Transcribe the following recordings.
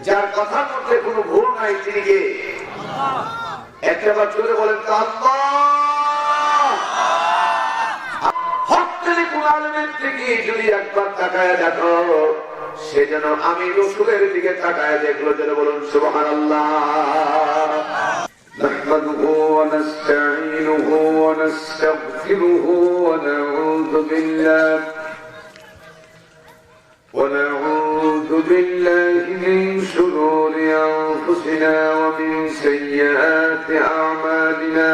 যার কথার মধ্যে কোনো ভুল নাই তিনি কে? একবার জোরে বলেন তো আল্লাহ। হকটালি কোন আলেমের থেকে যদি একবার তাকায় দেখো, সে যেন আমি রসুলের দিকে তাকায় দেখলো, যেন বলুন সুবহানাল্লাহ। নাহমাদুহু ওয়া নাস্তাঈনুহু ওয়া নাস্তাগফিরুহু ওয়া نعوذ بالله من شرور أنفسنا ومن سيئات أعمالنا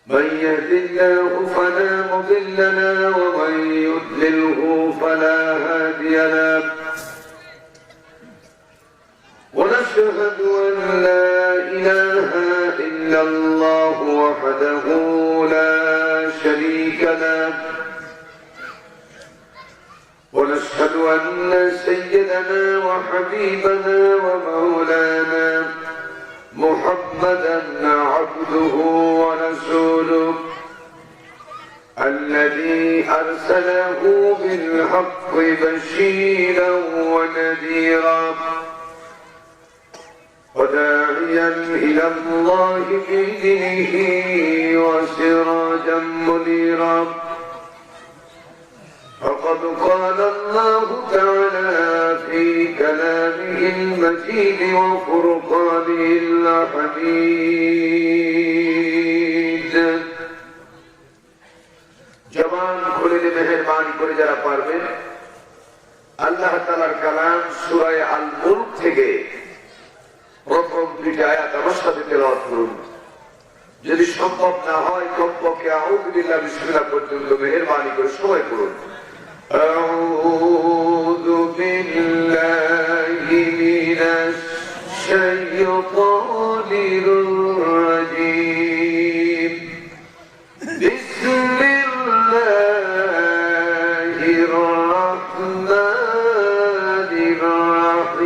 من يهد الله فلا مضل له ومن يضلله فلا هادي له ونشهد أن لا إله إلا الله وحده لا شريك له ونشهد أن سيدنا وحبيبنا ومولانا محمدا عبده ورسوله الذي أرسله بالحق بشيرا ونذيرا وداعيا إلى الله بإذنه وسراجا منيرا فقد قال الله تعالى في كلامه المجيد وفرقانه الحميد জবান খুলে মেহেরবানি করে যারা পারবেন আল্লাহ তাআলার কালাম সূরা আল মুলক থেকে প্রথম দুইটা আয়াত আমার সাথে তেলাওয়াত করুন। যদি সম্ভব না হয় কমপক্ষে আউযু বিল্লাহি বিসমিল্লাহ পর্যন্ত মেহেরবানি করে সবাই করুন। أعوذ بالله من الشيطان الرجيم بسم الله الرحمن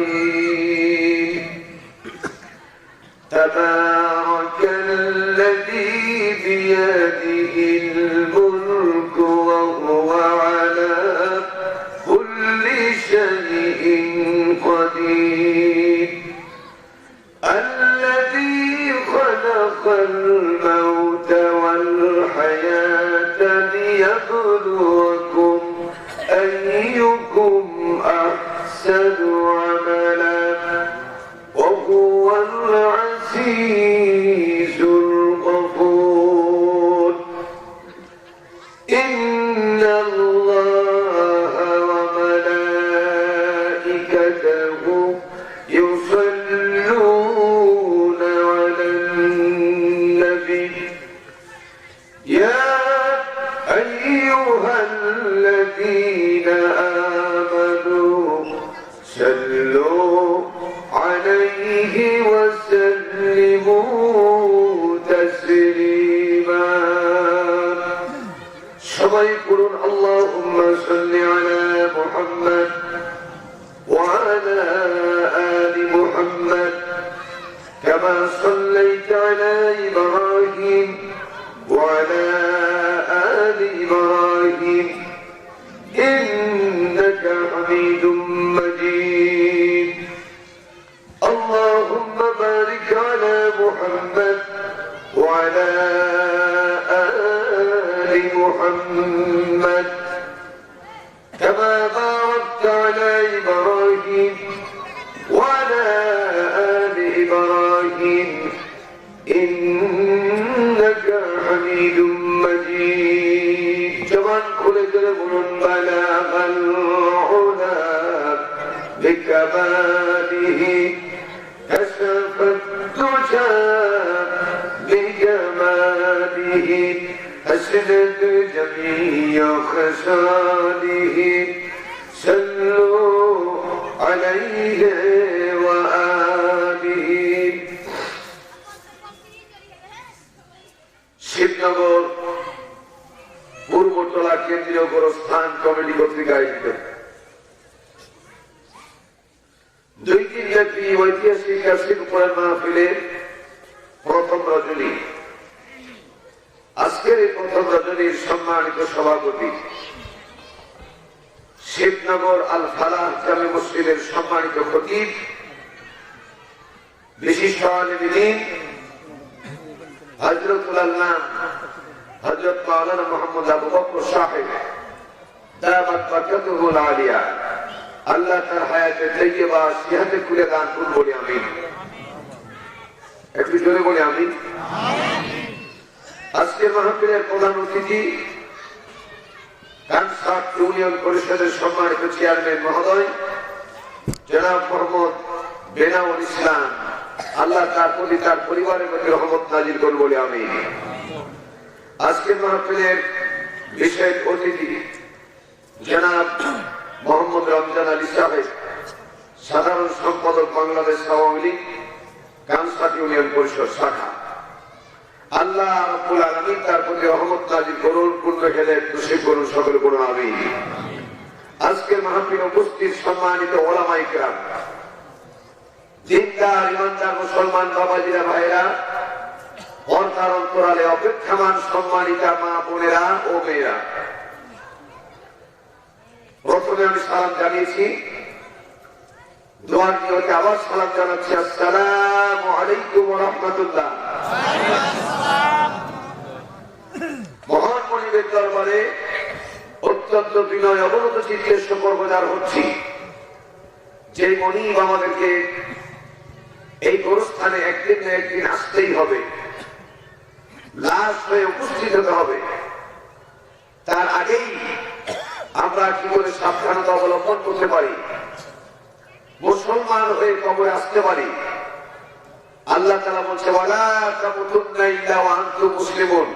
الرحيم تبارك الذي بيده الملك وهو على كل شيء قدير الذي خلق الموت والحياة ليبلوكم أيكم أحسن عملا وهو العزيز الغفور إن الله وملائكته يصلون على النبي يا أيها الذين آمنوا صلوا عليه وسلموا تسليما সবাই পড়ুন আল্লাহুম্মা সাল্লি আলা মুহাম্মাদ ওয়া আলা আলি মুহাম্মাদ কামা সাল্লাইতা আলা ইব্রাহিম ওয়া আলা আলি ইব্রাহিম ইন্নাকা হামিদুম মাজিদ اللهم بارك على محمد وعلى آل محمد كما باركت على إبراهيم وعلى آل إبراهيم إنك حميد مجيد جوان كل جرم بلاغ العلا بكماله كشف الدجى بجماله أسند جميع خصاله صلوا عليه وآله শিবনগর পূর্বতলা কেন্দ্রীয় গোরস্থান কমিটি কর্তৃক আয়োজিত 2 দিন ব্যাপী ঐতিহাসিক আশিক কোরআন মাহফিলের প্রথম রজনী। আজকের এই প্রথম রজনীর সম্মানিত সভাপতি শিবনগর আল ফালাহ জামে মসজিদের সম্মানিত খতিব, বিশিষ্ট আলিম হযরতুল আল্লাহ হযরত মাওলানা মুহাম্মদ আবু বকর সাহেব দামাত বারকাতুহুল আলিয়া, আল্লাহ তার হায়াতে তাইয়্যিবা সিহাতে কুলে দান করুন বলি আমিন। একটু জোরে বলি আমিন। আজকের মাহফিলের প্রধান অতিথি কানসাট ইউনিয়ন পরিষদের সম্মানিত চেয়ারম্যান মহোদয় জনাব মোহাম্মদ বেনাউল ইসলাম, আল্লাহ তার প্রতি তার পরিবারের প্রতি রহমত নাজিল করুন বলি আমিন। আজকের মাহফিলের বিশেষ অতিথি জনাব মোহাম্মদ রমজান আলী সাহেব, সাধারণ সম্পাদক বাংলাদেশ আওয়ামী লীগ কানসাট ইউনিয়ন পরিষদ শাখা, আল্লাহ রাব্বুল আলামিন তার প্রতি রহমত নাজিল করুন, পূর্ণ খেলে নসিব করুন, সকলে করুন আমিন। আজকের মাহফিলে উপস্থিত সম্মানিত ওলামায়ে কিরাম, দিনদার ইমানদার মুসলমান বাবাজিরা ভাইরা, পর্দার অন্তরালে অপেক্ষামান সম্মানিতা মা বোনেরা ও মেয়েরা, প্রথমে আমি সালাম জানিয়েছি, দোয়ার নিয়তে আবার সালাম জানাচ্ছি, আসসালামু আলাইকুম ওয়া রাহমাতুল্লাহ। মহান মনিবের দরবারে অত্যন্ত বিনয় অবনত চিত্তে শুকরগুজার হচ্ছি, যে মনিব আমাদেরকে এই গোরস্থানে একদিন না একদিন আসতেই হবে, লাশ হয়ে উপস্থিত হতে হবে। তার আগেই আমরা কি করে সাবধানতা অবলম্বন করতে পারি, মুসলমান হয়ে কবরে আসতে পারি। আল্লাহ তাআলা বলছে, ওয়ালা তামুতুন্না ইল্লা ওয়া আনতুম মুসলিমুন,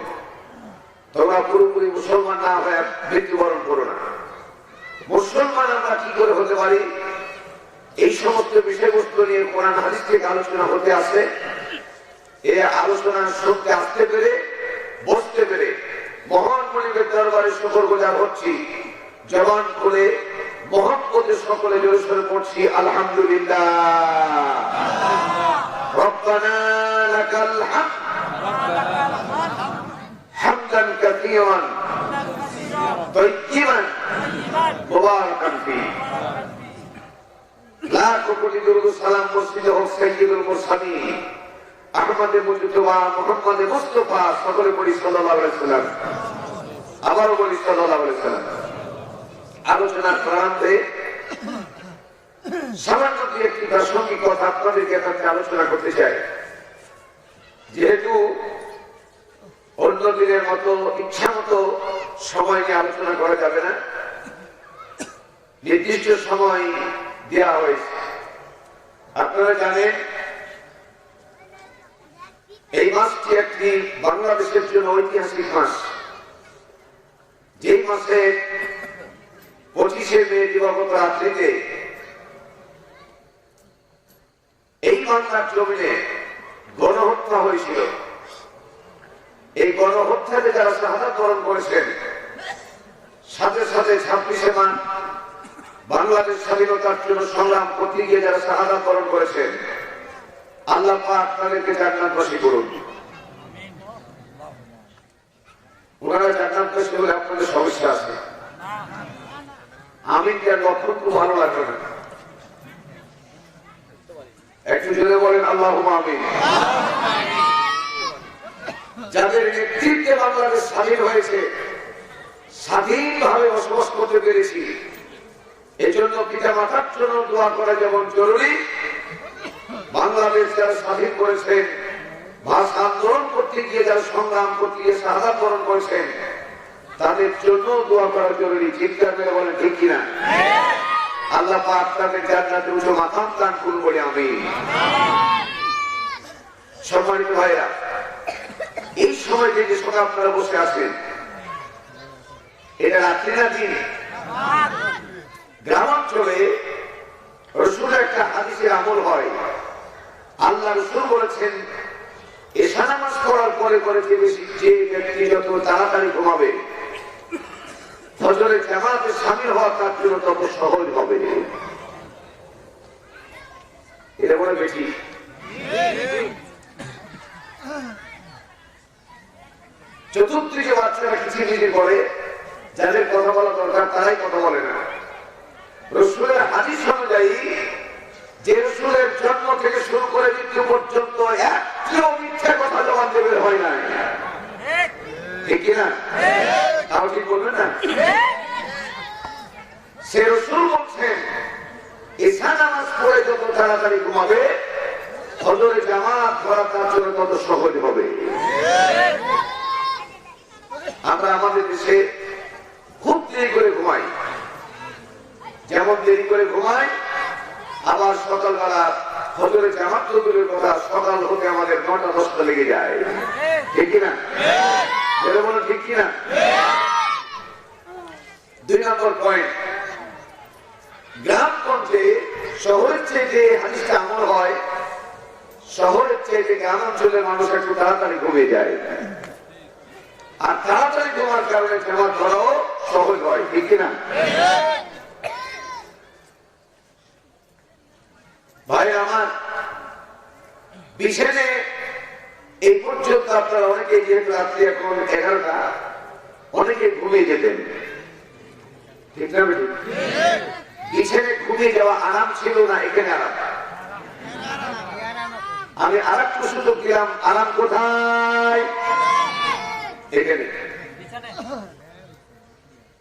তোমরা পুরোপুরি মুসলমান না হয়ে মৃত্যুবরণ করো না। মুসলমান আমরা কি করে হতে পারি, এই সমস্ত বিষয়বস্তু নিয়ে কোরআন হাদিস থেকে আলোচনা হতে আসে। এই আলোচনা শুনতে আসতে পেরে, বসতে পেরে মহান মনিবের দরবারে শুকরগুজার হচ্ছি। জবান খুলে মুহাম্মদের সকলে জোরে সোরে পড়ছি আলহামদুলিল্লাহ। রব্বানা লাকাল হামদ হামদান কাসীরান তাইয়্যিবান মুবারাকান ফীহি। লাখ কোটি দরুদ সালাম মসজিদে হক সাইয়্যিদুল মুরসালিন আহমদে মুজতবা মুহাম্মদে মুস্তাফা, সকলে পড়ি সাল্লাল্লাহু আলাইহি ওয়াসাল্লাম। আবারও বলি সাল্লাল্লাহু আলাইহি ওয়াসাল্লাম। আলোচনার প্রারম্ভে সামান্য একটি প্রাসঙ্গিক কথা আপনাদেরকে কাছে আলোচনা করতে চাই। যেহেতু অন্য দিনের মতো ইচ্ছা মতো সময় নিয়ে আলোচনা করা যাবে না, নির্দিষ্ট সময় দেওয়া হয়েছে। আপনারা জানেন এই মাসটি একটি বাংলাদেশের জন্য ঐতিহাসিক মাস। যেই মাসে 25শে মে দিবাগত রাত্রিতে এই বাংলার জমিনে গণহত্যা হয়েছিল। এই গণহত্যাতে যারা শাহাদাত বরণ করেছেন, সাথে সাথে 26শে মার্চ বাংলাদেশ স্বাধীনতার জন্য সংগ্রাম করতে গিয়ে যারা শাহাদাত বরণ করেছেন, আল্লাহ পাক তাদেরকে জান্নাতবাসী করুন। ওনারা জান্নাতবাসী হলে আপনাদের সমস্যা আছে। আমিন যার লক্ষণ খুব ভালো লাগবে না, একটু জোরে বলেন আল্লাহুম্মা আমিন। যাদের নেতৃত্বে বাংলাদেশ স্বাধীন হয়েছে, স্বাধীনভাবে বসবাস করতে পেরেছি, এজন্য পিতা মাতার জন্য দোয়া করা যেমন জরুরি, বাংলাদেশ যারা স্বাধীন করেছেন, ভাষা আন্দোলন করতে গিয়ে যারা সংগ্রাম করতে গিয়ে শাহাদাত বরণ করেছেন, তাদের জন্য দোয়া করা জরুরি। চিৎকার করে বলেন ঠিক কিনা? আল্লাহ পাক তাদের জান্নাতে উঁচু মাকাম দান করুন বলে আমিন। সম্মানিত ভাইরা, এই সময় যে সময় আপনারা বসে আছেন, এটা রাত্রি না দিন? গ্রামাঞ্চলে রসুলের একটা হাদিসের আমল হয়। আল্লাহ রসুল বলেছেন, এশা নামাজ পড়ার পরে পরে যে ব্যক্তি যত তাড়াতাড়ি ঘুমাবে, ফজরের জামাতে শামিল হওয়া তার জন্য তত সহজ হবে। এটা বলে বেশি। চতুর্থ যে বাচ্চারা কিচিরমিচির করে, যাদের কথা বলা দরকার তারাই কথা বলে না। রাসূলের হাদিস অনুযায়ী যে রাসূলের জন্ম থেকে শুরু করে মৃত্যু পর্যন্ত একটিও মিথ্যা কথা জবান দিয়ে বের হয় নাই। ঠিক কিনা? তাও ঠিক বলবেন না? সে রাসূল বলছেন ঈশা নামাজ পড়ে যত তাড়াতাড়ি ঘুমাবে ফজরে জামাত পড়া তার জন্য তত সহজ হবে। আমরা আমাদের দেশে খুব দেরি করে ঘুমাই, যেমন দেরি করে ঘুমাই, আবার সকালবেলা ফজরে জামাত তো দূরের কথা, সকাল হতে আমাদের 9টা-10টা লেগে যায়। ঠিক কিনা? বলো ঠিক কিনা? 2 নম্বর পয়েন্ট, গ্রামগঞ্জে শহরের চেয়ে যে হাদিসটা আমল হয়, শহরের চেয়ে যে গ্রাম অঞ্চলের মানুষ একটু তাড়াতাড়ি ঘুমিয়ে যায়, আর তাড়াতাড়ি ঘুমার কারণে জামাত পড়াও সহজ হয়। ঠিক কিনা? ভাই আমার, বিছানে এই পর্যন্ত আপনারা অনেকে, যেহেতু রাত্রি এখন 11টা, অনেকে ঘুমিয়ে যেতেন। ঠিক না? বিছানে ঘুমিয়ে যাওয়া আরাম ছিল না, এখানে আরাম। আমি আর একটু সুযোগ দিলাম, আরাম কোথায়? এখানে।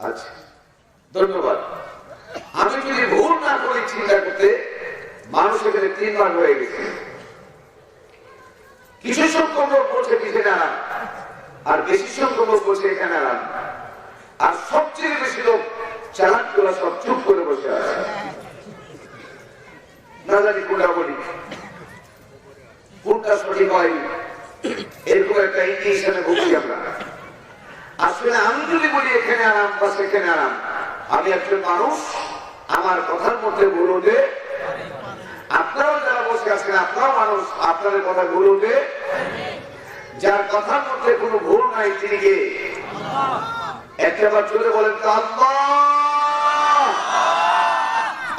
আচ্ছা, ধন্যবাদ। আমি যদি ভুল না করি চিন্তা করতে, মানুষ এখানে 3 ভাগ হয়ে গেছে। কিছু সংখ্যক লোক বলছে বিছানে আরাম, আর বেশি সংখ্যক লোক বলছে এখানে আরাম, আর সবচেয়ে বেশি লোক চালাক গুলা সব চুপ করে বসে আছে। না জানি কোনটা বলি, কোনটা সঠিক হয়, এরকম একটা ইন্ডিকেশনে ভুগছি আমরা। আসলে আমি যদি বলি এখানে আরাম বা সেখানে আরাম, আমি একজন মানুষ, আমার কথার মধ্যে ভুল হতে, আপনারাও যারা বসে আছেন আপনারাও মানুষ, আপনাদের কথা ভুল হতে, যার কথার মধ্যে কোনো ভুল নাই তিনি কে? একবার জোরে বলেন তো আল্লাহ,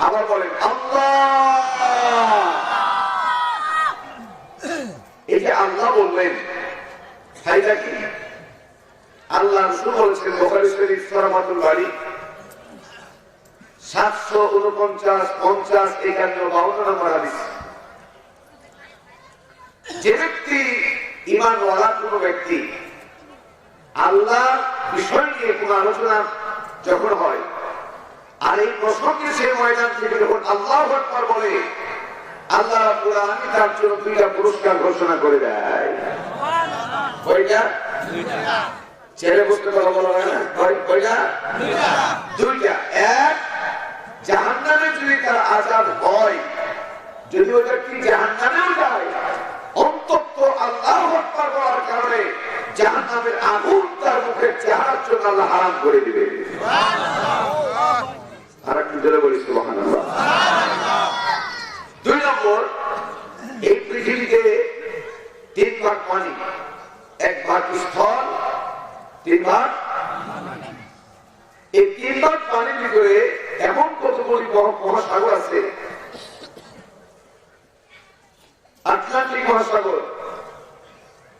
আবার বলেন আল্লাহ। এই যে আল্লাহ বললেন, ফায়দা কি? আল্লাহ রাসূল বলেছেন বুখারী শরীফ সরামাতুল বাড়ি 749, 50, 51, 52 নম্বর হাদিস। যে ব্যক্তি ঈমানওয়ালা কোন ব্যক্তি আল্লাহ বিষয় নিয়ে কোন আলোচনা যখন হয়, আর এই প্রসঙ্গে সে ময়দান থেকে যখন আল্লাহু আকবার বলে, আল্লাহ রাব্বুল আলামিন তার জন্য 2টা পুরস্কার ঘোষণা করে দেয়। কয়টা? ছেলে বুঝতে পারো, বলা হয় না? কয়টা? 2টা। এক, জাহান্নামে যদি তার আযাব হয়, যদি ওই ব্যক্তি জাহান্নামেও যায়, অন্তত আল্লাহু আকবার বলার কারণে জাহান্নামের আগুন তার মুখের চেহারার জন্য আল্লাহ হারাম করে দিবে। সুবহানাল্লাহ। আর একটু জোরে বলি সুবহানাল্লাহ। 2 নম্বর, এই পৃথিবীতে 3 ভাগ পানি, 1 ভাগ স্থল, 3 ভাগ। এই 3 ভাগ পানির ভিতরে এমন কতগুলি মহাসাগর আছে, আটলান্টিক মহাসাগর,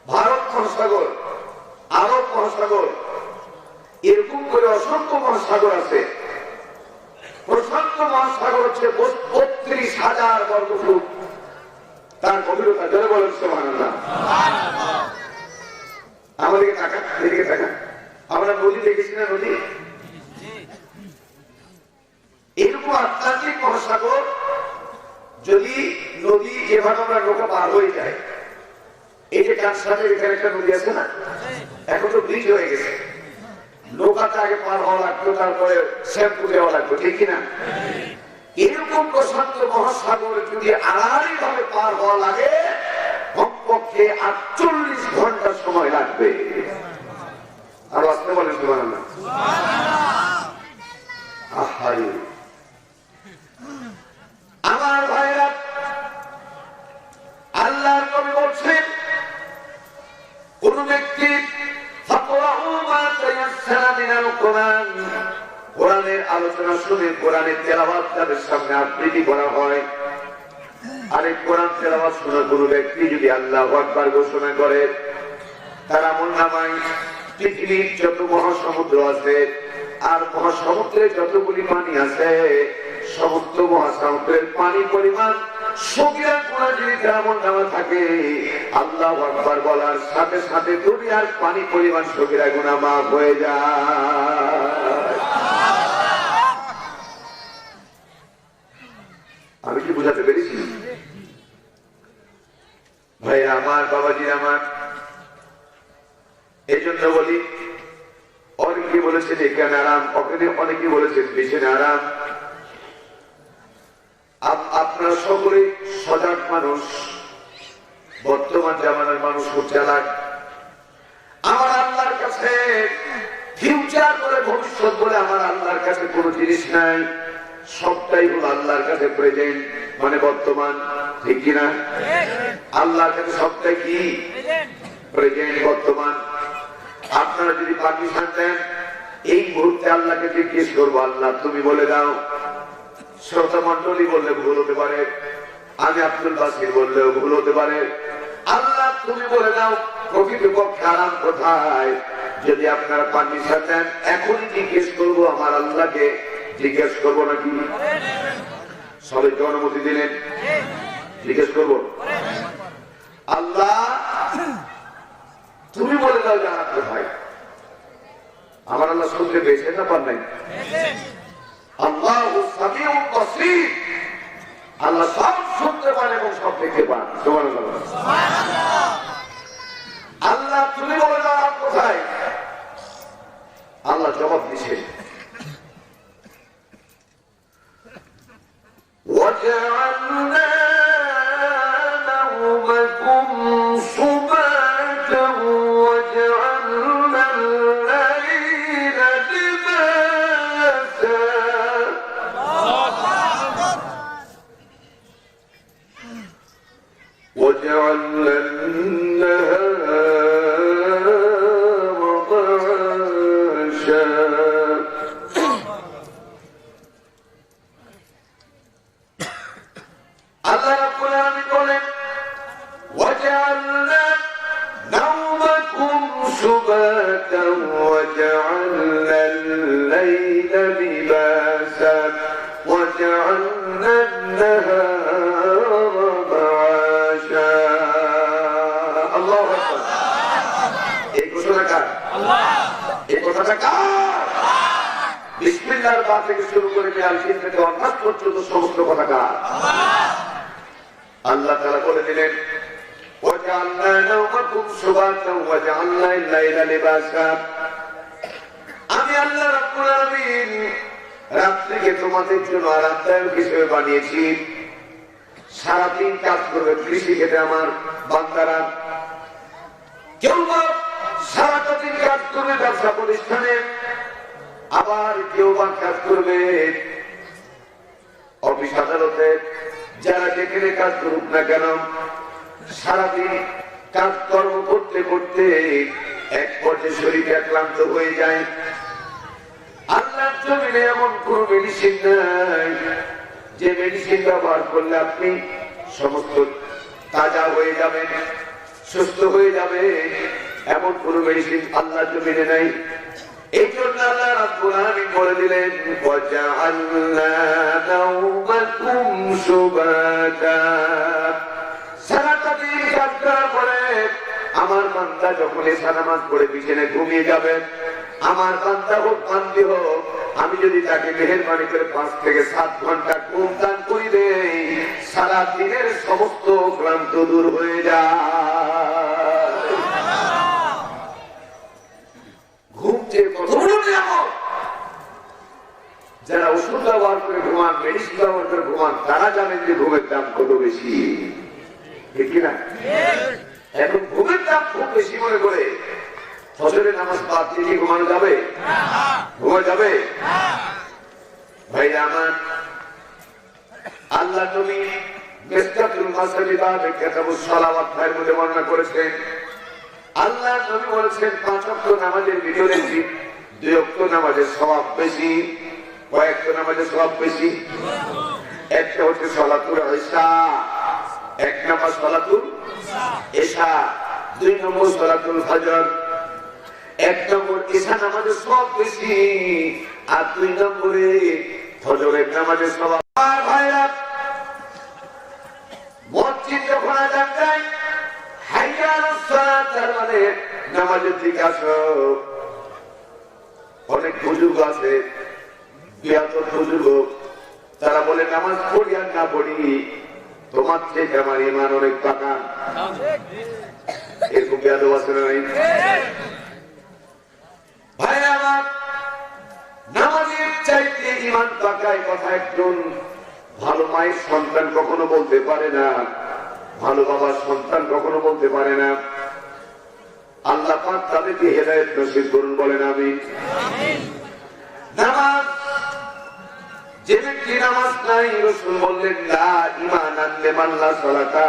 ভারত মহাসাগর, আরব মহাসাগর, এরকম করে অসংখ্য মহাসাগর আছে। প্রশান্ত মহাসাগর হচ্ছে 32,000 বর্গফুট তার গভীরতা। জোরে বলেন সুবহানাল্লাহ। আমাদেরকে টাকা, এদিকে টাকা, আমরা নদী দেখেছি না? নদী, এরকম আটলান্টিক মহাসাগর, যদি নদী যেভাবে আমরা নৌকা পার হয়ে যায়, এই যে কানসারের এখানে একটা নদী আছে না, এখন তো ব্রিজ হয়ে গেছে, নৌকাটা আগে পার হওয়া লাগতো, তারপরে শ্যাম্পু দেওয়া লাগতো। ঠিক কিনা? এরকম প্রশান্ত মহাসাগর যদি আড়াআড়ি ভাবে পার হওয়া লাগে, কমপক্ষে 48 ঘন্টা সময় লাগবে। আর আসতে বলেন সুবহানাল্লাহ। আহারে আমার ভাইরা, আল্লাহর নবী বলছেন, কোন ব্যক্তি কোরআনের আলোচনা শুনে কোরআনের তেলাওয়াত তাদের সামনে আবৃত্তি করা হয়, আর এই কোরআন তেলাওয়াত শোনা কোন ব্যক্তি যদি আল্লাহু আকবার ঘোষণা করে, তার আমলনামায় পৃথিবীর যত মহাসমুদ্র আছে আর মহাসমুদ্রে যতগুলি পানি আছে সমস্ত মহাসমুদ্রের পানি পরিমাণ সগীরা গুনাহ যদি আমলনামা থাকে আল্লাহু আকবার বলার সাথে সাথে দুনিয়ার পানি পরিমাণ সগীরা গুনাহ মাফ হয়ে যায়। আমি কি বুঝাতে পেরেছি ভাই আমার, বাবাজি আমার? এই জন্য বলি, অনেকে বলেছেন এখানে আরাম, ওখানে অনেকে বলেছেন পিছনে আরাম। আপনারা সকলে সজাগ মানুষ, বর্তমান জামানার মানুষ খুব চালাক। আমার আল্লাহর কাছে ফিউচার বলে, ভবিষ্যৎ বলে আমার আল্লাহর কাছে কোনো জিনিস নাই, সবটাই হলো আল্লাহর কাছে প্রেজেন্ট, মানে বর্তমান, ঠিক কিনা? আল্লাহর কাছে সবটাই কি প্রেজেন্ট, বর্তমান। আপনারা যদি পাকিস্তান দেন, এই মুহূর্তে আল্লাহকে জিজ্ঞেস করবো, আল্লাহ তুমি বলে দাও। শ্রোতা মন্ডলী বললে ভুল হতে পারে, আমি আব্দুল বাসির বললেও ভুল হতে পারে। আল্লাহ তুমি বলে দাও প্রকৃতপক্ষে আরাম কোথায়। যদি আপনারা পারমিশন দেন, এখনই জিজ্ঞেস করবো আমার আল্লাহকে, জিজ্ঞেস করবো নাকি? সবাইকে অনুমতি দিলেন? জিজ্ঞেস করবো, আল্লাহ তুমি বলে দাও জান্নাত কোথায়। আমার আল্লাহ শুনতে পেয়েছেন না পান নাই? আল্লাহু সামিউন বাসীর, আল্লাহ সব শুনতে পান এবং সব দেখতে পান। সুবহানাল্লাহ। আল্লাহ তুমি বলে দাও কোথায়। আল্লাহ জবাব দিচ্ছেন, وَجَعَلْنَا نَوْمَكُمْ سُبَاتًا وَجَعَلْنَا اللَّيْلَ لِبَاسًا وَجَعَلْنَا النَّهَارَ مَعَاشًا। আল্লাহ রাব্বুল আলামিন বলেন, وَجَعَلْنَا نَوْمَكُمْ سُبَاتًا وَجَعَلْنَا اللَّيْلَ لِبَاسًا وَجَعَلْنَا النَّهَارَ مَعَاشًا। আল্লাহু আকবার। এই ঘোষণা কার? আল্লাহ। এই কথাটা কার? বিসমিল্লাহর বা থেকে শুরু করে মিনাল জিন্নাতি ওয়ান নাস পর্যন্ত সমস্ত কথা কার? আল্লাহ। আল্লাহ তাআলা বলে দিলেন, ওয়াজআলনা নাওমাকুম সুবাতান ওয়াজআলনা আল-লাইলা লিবাসা। আমি আল্লাহ রাব্বুল আলামিন রাত্রিকে তোমাদের জন্য আরামদায়ক হিসেবে বানিয়েছি। সারাদিন কাজ করবে কৃষি ক্ষেত্রে আমার বান্দারা, কেউ বা সারাটা দিন কাজ করবে ব্যবসা প্রতিষ্ঠানে, আবার কেউ বা কাজ করবে অফিস আদালতে। যারা যেখানে কাজ করুক না কেন, সারাদিন কাজকর্ম করতে করতে এক পর্যায়ে শরীরে ক্লান্ত হয়ে যায়। আল্লাহর জমিনে এমন কোন মেডিসিন নাই যে মেডিসিন ব্যবহার করলে আপনি সমস্ত তাজা হয়ে যাবেন, সুস্থ হয়ে যাবে, এমন কোন মেডিসিন আল্লাহর জমিনে নাই। এই জন্য আল্লাহ রাব্বুল আলামিন বলে দিলেন, ওয়াজআলনা নাওমাকুম সুবাতা। সারাটা দিন কাজ করার পরে আমার বান্দা যখন এশা নামাজ পড়ে বিছানায় ঘুমিয়ে যাবে, আমার বান্দা হোক বান্দি হোক, আমি যদি তাকে মেহেরবানি করে 5 থেকে 7 ঘন্টা ঘুম দান করি দেই, সারা দিনের সমস্ত ক্লান্ত দূর হয়ে যায়। ঘুম যে কত বড় নিয়ামত। যারা ওষুধ ব্যবহার করে ঘুমান, মেডিসিন ব্যবহার করে ঘুমান, তারা জানেন যে ঘুমের দাম কত বেশি, ঠিক কিনা? এখন ঘুমের দাম খুব বেশি মনে করে ফজরের নামাজ বাদ দিয়ে ঘুমানো যাবে? ঘুমা যাবে? ভাই আমার, আল্লাহ নবী মিসকাতুল মাসাবি বাবে কিতাবুস সালাওয়াত এর মধ্যে বর্ণনা করেছেন, আল্লাহ নবী বলেছেন 5 ওয়াক্ত নামাজের ভিতরে 2 ওয়াক্ত নামাজের সওয়াব বেশি। কয় ওয়াক্ত নামাজের সওয়াব বেশি? একটা হচ্ছে সালাতুল ইশা, এক নামাজ সালাতুল ইশা, 2 নম্বর সালাতুল ফজর। 1 নম্বর ইশা নামাজের সওয়াব বেশি, আর 2 নম্বরে ফজরের নামাজের সওয়াব। আর ভাইরা মসজিদ যখন আযান দেয় হাইয়া আলাস সালাত, তার মানে নামাজের দিকে আসো। অনেক বুজুর্গ আছে, বিয়াদব বুজুর্গ, তারা বলে নামাজ পড়ি আর না পড়ি তোমার থেকে আমার ঈমান অনেক পাকা। এরকম বিয়াদব আছে না নাই? ভাই আমার, নামাজের চাইতে ঈমান পাকা, এই কথা একজন ভালো মায়ের সন্তান কখনো বলতে পারে না, ভালো বাবার সন্তান কখনো বলতে পারে না। আল্লাহ পাক তাদেরকে হেদায়েত নসিব করুন, বলেন আমিন। নামাজ, যে ব্যক্তি নামাজ নাই, রাসূল বললেন লা ঈমান লিমান লা সালাতা,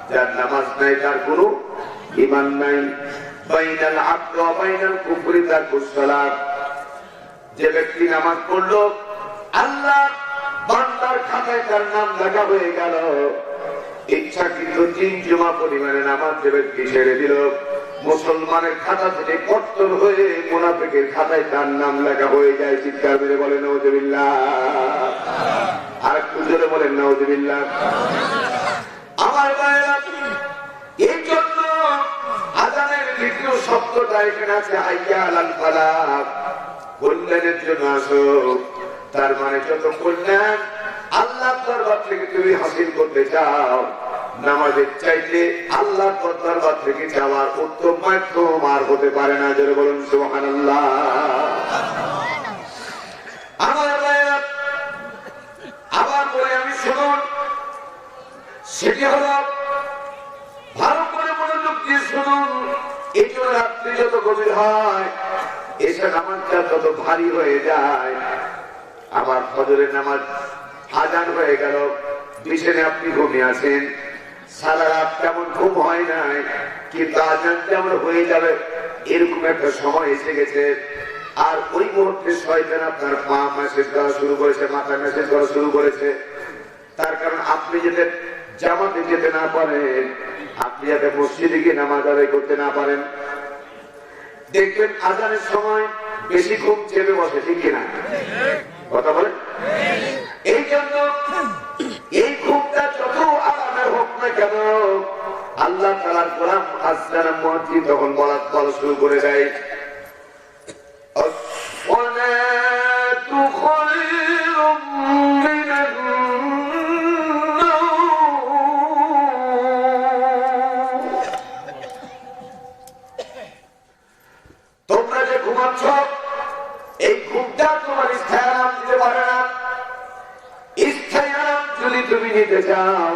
যার নামাজ নাই তার কোনো ঈমান নাই। বাইনাল আবদি ওয়া বাইনাল কুফরি তারকুস সালাত, যে ব্যক্তি নামাজ পড়লো আল্লাহ বান্দার খাতায় তার নাম লেখা হয়ে গেল, ইচ্ছাকৃত 3 জুমা পরিমাণে নামাজ যে ব্যক্তি ছেড়ে দিল, মুসলমানের খাতা থেকে কট্টর হয়ে মুনাফিকের খাতায় তার নাম লেখা হয়ে যায়। চিৎকার করে বলেন নাউযুবিল্লাহ। আর একটু জোরে বলেন নাউযুবিল্লাহ। আমার ভাইরা, এই জন্য আযানের দ্বিতীয় শব্দটা এখানে আছে হাইয়া আলাল ফালাহ, কল্যাণের জন্য আসো। তার মানে যত কল্যাণ আল্লাহর দরবার থেকে তুমি হাসিল করতে চাও, নামাজের চাইতে আল্লাহর দরবার থেকে যাওয়ার উত্তম মাধ্যম আর হতে পারে না। যারা বলুন সুবহানাল্লাহ। আমার ভাইরা, আবার বলে আমি শুনুন, সেটি হলো ভালো করে মনোযোগ দিয়ে শুনুন। এই জন্য রাত্রি যত গভীর হয়, এসে নামাজটা তত ভারী হয়ে যায়। আমার ফজরের নামাজ আযান হয়ে গেল, বিছানে আপনি ঘুমিয়ে আছেন, সারা রাত তেমন ঘুম হয় নাই, কিন্তু আযান যেমন হয়ে যাবে এরকম একটা সময় এসে গেছে। আর ওই মুহূর্তে শয়তান আপনার পা মেসেজ করা শুরু করেছে, মাথা মেসেজ করা শুরু করেছে। তার কারণ আপনি যাতে জামাতে যেতে না পারেন, আপনি যাতে মসজিদে গিয়ে নামাজ আদায় করতে না পারেন। দেখবেন আযানের সময় বেশি ঘুম চেপে বসে, ঠিক কিনা কথা বলেন? এই জন্য এই ঘুমটা যত আরামের হোক না কেন, আল্লাহ তাআলার গোলাম আসসালাম মুয়াজ্জিন তখন বলা শুরু করে দেয়, আসসালাতু খায়রুম মিনান নাওম। তোমরা যে ঘুমাচ্ছ, এই ঘুমটা তোমার স্থায়ী আরাম দিতে পারে না। স্থায়ী আরাম যদি তুমি নিতে চাও,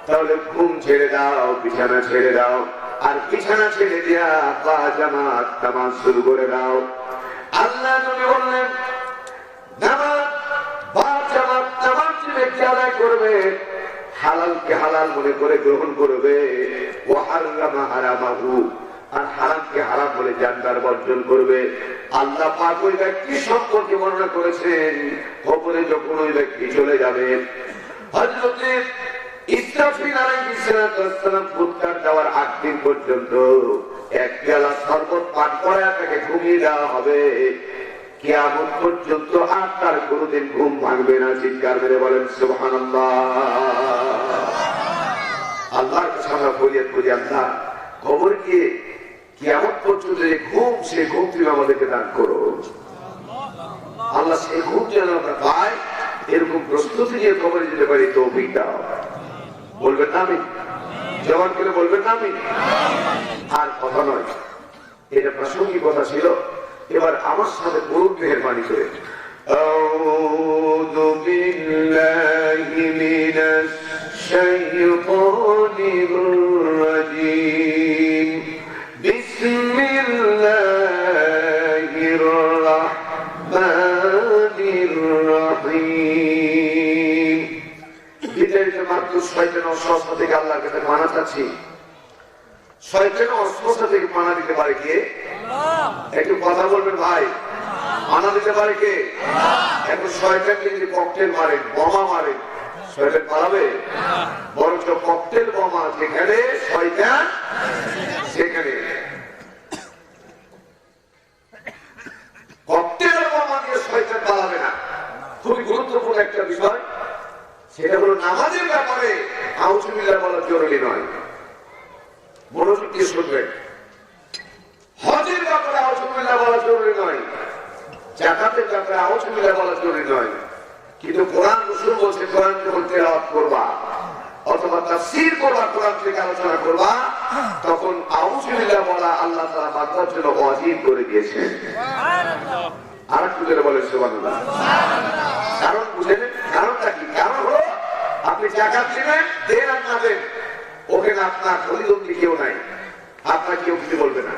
তাহলে ঘুম ছেড়ে দাও, বিছানা ছেড়ে দাও, আর বিছানা ছেড়ে দিয়া পা জামাত নামাজ শুরু করে দাও। আল্লাহ নবী বললেন, নামাজ বা জামাত নামাজ যে ব্যক্তি আদায় করবে, হালালকে হালাল মনে করে গ্রহণ করবে, ওয়া হারামা হারামাহু, আর হারামকে হারাম বলে জানবার বর্জন করবে। আল্লাহ পাক ওই ব্যক্তি সম্পর্কে বর্ণনা করেছেন, কবরে যখন ওই ব্যক্তি চলে যাবে, হযরত ইসরাফিল আলাইহিস সালাম ফুৎকার দেওয়ার আগ দিন পর্যন্ত এক পেয়ালা শরবত পান করায় তাকে ঘুমিয়ে দেওয়া হবে। কিয়ামত পর্যন্ত আর তার কোনোদিন ঘুম ভাঙবে না। চিৎকার মেরে বলেন সুবহানাল্লাহ। আল্লাহর কাছে আমরা ফরিয়াদ করি, আল্লাহ কবরকে কিয়ামত পর্যন্ত যে ঘুম, সেই ঘুম তুমি আমাদেরকে দান করো। আল্লাহ সেই ঘুম যেন আমরা পাই, এরকম প্রস্তুতি নিয়ে কবরে যেতে পারি তৌফিক দাও। বলবেন না আমিন? জবান করে বলবেন না আমিন? আর কথা নয়, এটা প্রাসঙ্গিক কথা ছিল। এবার আমার সাথে বলুন মেহেরবানি করে, আউযু বিল্লাহি মিনাশ শাইতানির রাজীম, বিসমিল্লাহির রাহমানির রহিম। বিদায়ীতে মাত্র শয়তান অস্বস্থ থেকে আল্লাহর কাছে মানা চাচ্ছি। শয়তান অস্বস্থ থেকে মানা দিতে পারে কে? একটু কথা বলবেন ভাই, মানা দিতে পারে কে? এখন শয়তানকে যদি ককটেল মারেন, বোমা মারেন, শয়তান পালাবে? বরঞ্চ ককটেল বোমা যেখানে শয়তান সেখানে। ককটেল বোমা দিয়ে অন্যরকম একটা বিষয়, সেটা হলো নামাজের ব্যাপারে আউযুবিল্লাহ বলা জরুরি নয়। মনোযোগ দিয়ে শুনবেন। হজের ব্যাপারে আউযুবিল্লাহ বলা জরুরি নয়, যাকাতের ব্যাপারে আউযুবিল্লাহ বলা জরুরি নয়। কিন্তু কোরআন রাসূল বলছে কোরআন যখন তেলাওয়াত করবা অথবা তাফসীর করবা, কোরআন থেকে আলোচনা করবা, তখন আউযুবিল্লাহ বলা আল্লাহ তাআলা বান্দার জন্য ওয়াজিব করে দিয়েছেন। সুবহানাল্লাহ। আর একটু জোরে বলেন সুবহানাল্লাহ। কারণ বুঝেন, কারণটা কি? কারণ হলো আপনি যাকাত দিবেন, দেন আর না দেন, ওখানে আপনার প্রতিদ্বন্দ্বী কেউ নাই, আপনার কেউ কিছু বলবে না।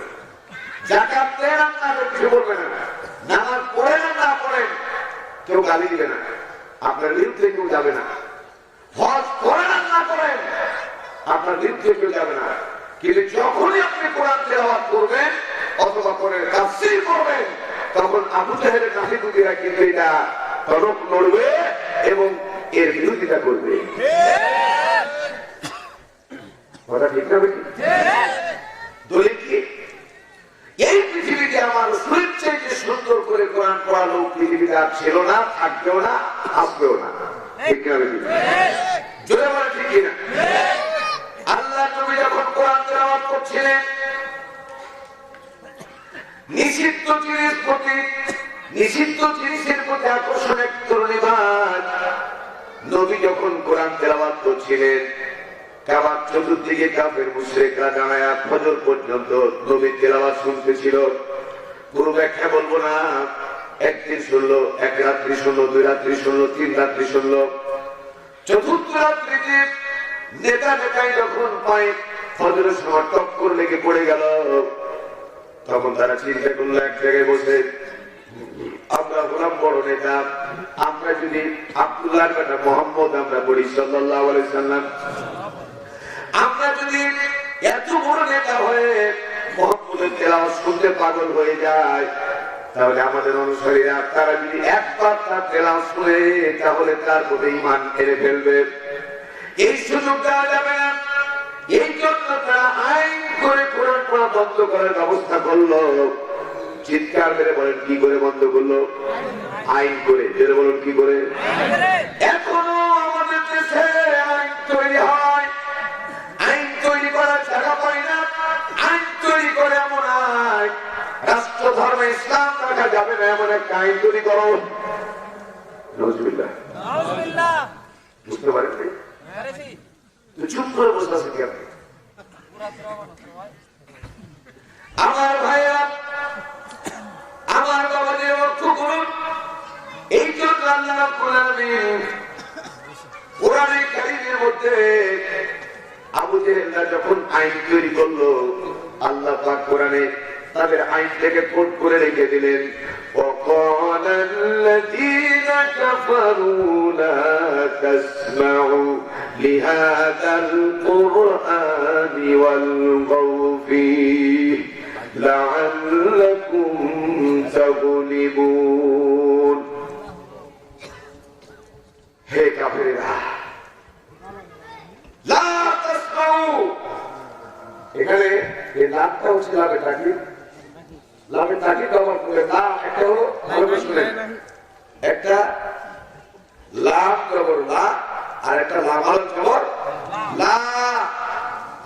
যাকাত দেন আর না দেন কিছু বলবে না, নামাজ পড়েন আর না পড়েন কেউ গালি দিবে না, আপনার বিরুদ্ধে কেউ যাবে না। হজ করেন আর না করেন আপনার বিরুদ্ধে কেউ যাবে না। কিন্তু যখনই আপনি কোরআন তেলাওয়াত করবেন অথবা করে তাফসীর করবেন, তখন আবু জাহেলের নাফিকুতিরা কিন্তু এটা টনক নড়বে এবং এর বিরোধিতা করবে। কথা ঠিক না বেশি? দলিল কি? এই পৃথিবীতে আমার রাসূলের চেয়ে সুন্দর করে কোরআন পড়া লোক পৃথিবীতে আর ছিল না, থাকবেও না, আসবেও না। ঠিক না বেশি? জোরে বলে ঠিক কিনা? আল্লাহ নবী যখন কোরআন তেলাওয়াত করছিলেন, নিষিদ্ধ জিনিসের প্রতি আকর্ষণ এক তরুণীবাজ নবী যখন কোরআন তেলাওয়াত করছিলেন, কাবার চতুর্দিকে কাফের মুশরিকরা দাঁড়ায়া ফজর পর্যন্ত নবীর তেলাওয়াত শুনতেছিল। পুরো ব্যাখ্যা বলবো না, একদিন শুনলো, এক রাত্রি শুনলো, 2 রাত্রি শুনলো, 3 রাত্রি শুনলো। চতুর্থ রাত্রিতে নেতাই যখন পায় ফজরের সময় টক্কর লেগে পড়ে গেল, তখন তারা চিন্তা করলো এক জায়গায় বসে, আমরা হলাম বড় নেতা, আমরা যদি আব্দুল্লাহর বেটা মুহাম্মদ আমরা পড়ি সাল্লাল্লাহু আলাইহি সাল্লাম, আমরা যদি এত বড় নেতা হয়ে মুহাম্মদের তেলাওয়াত শুনতে পাগল হয়ে যায়, তাহলে আমাদের অনুসারীরা তারা যদি একবার তার তেলাওয়াত শুনে তাহলে তার প্রতি ঈমান এনে ফেলবে। এই সুযোগ দেওয়া যাবে না। এই জন্য তারা আইন করে কোরআন পড়া বন্ধ করার ব্যবস্থা করলো। চিৎকার মেরে বলেন, কি করে বন্ধ করলো? আইন করে। যেটা বলেন কি করে? এখনো আমাদের দেশে আইন তৈরি হয়, আইন তৈরি করার জায়গা পায় না। আইন তৈরি করে এমন আইন, রাষ্ট্র ধর্মে ইসলাম রাখা যাবে না এমন একটা আইন তৈরি করো। নাউজুবিল্লাহ। বুঝতে পারেন? চুপ করে বসে আছে কি আপনি? আমার ভাইয়া, আমার বাবাদের লক্ষ্য করুন। এই জন্য আল্লাহ রাব্বুল আলামিন কোরআনে কারীমের মধ্যে আবু জেহেলরা যখন আইন তৈরি করলো, আল্লাহ পাক কোরআনে তাদের আইনটাকে কোট করে রেখে দিলেন। وقال الذين كفروا لا تسمعوا لهذا القرآن والغوا فيه لعلكم تغلبون। হে কাফেরেরা, লা তাসমাউ, এখানে এই লাভটা হচ্ছে লাভে তাকিদ। লাভে তাকিদ ব্যবহার করে লা, একটা হলো ভালো শুনেন, একটা লাভ জবর লা আর একটা লাভ আল জবর লা,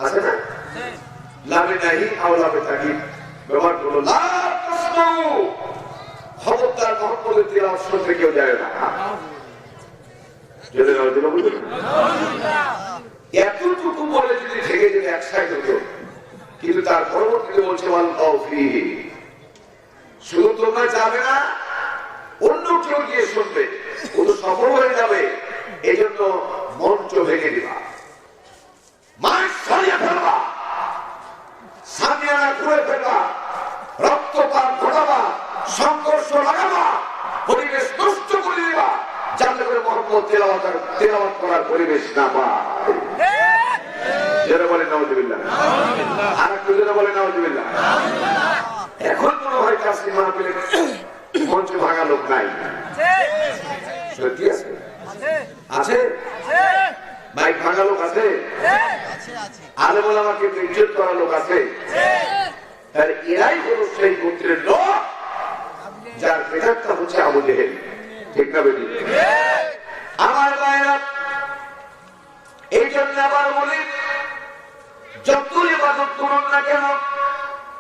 আছে না? লাভে নাহি আও লাভে তাকিদ ব্যবহার করলো। লা তাসমাউ, খবরদার মুহাম্মদের তিলাওয়াত শুনতে কেউ যায় না। যদি না হতো বুঝলেন, এতটুকু বলে যদি থেকে যদি একসাথে হতো, কিন্তু তার পরবর্তীতে বলছে শুধু তোমরা যাবে না, অন্য কেউ গিয়ে শুনবে, ও তো সফল হয়ে যাবে। এই জন্য মঞ্চ ভেঙে দিবা, মাঠ সরিয়ে ফেলবা, সামিয়ানা ঘুরে ফেলবা, রক্তপাত ঘটাবা, সংঘর্ষ লাগাবা, পরিবেশ নষ্ট করে দিবা, যাতে করে মুহাম্মদ তেলাওয়াত করার পরিবেশ না পায়। যারা বলে নাউজুবিল্লাহ, আর একটু যারা বলে নাউজুবিল্লাহ। এখন মনে হয় কাছে মাহফিলে মঞ্চ ভাঙা লোক নাই। সত্যি আছে? আছে? মাইক ভাঙা লোক আছে? আলেম ওলামাকে ইজ্জত করা লোক আছে? তাহলে এরাই হলো সেই গোত্রের লোক যার পেশাটা হচ্ছে আবু জেহেল। ঠিক না বেটি? জন্য আবার বলি, যত ইবাদত করুন না কেন,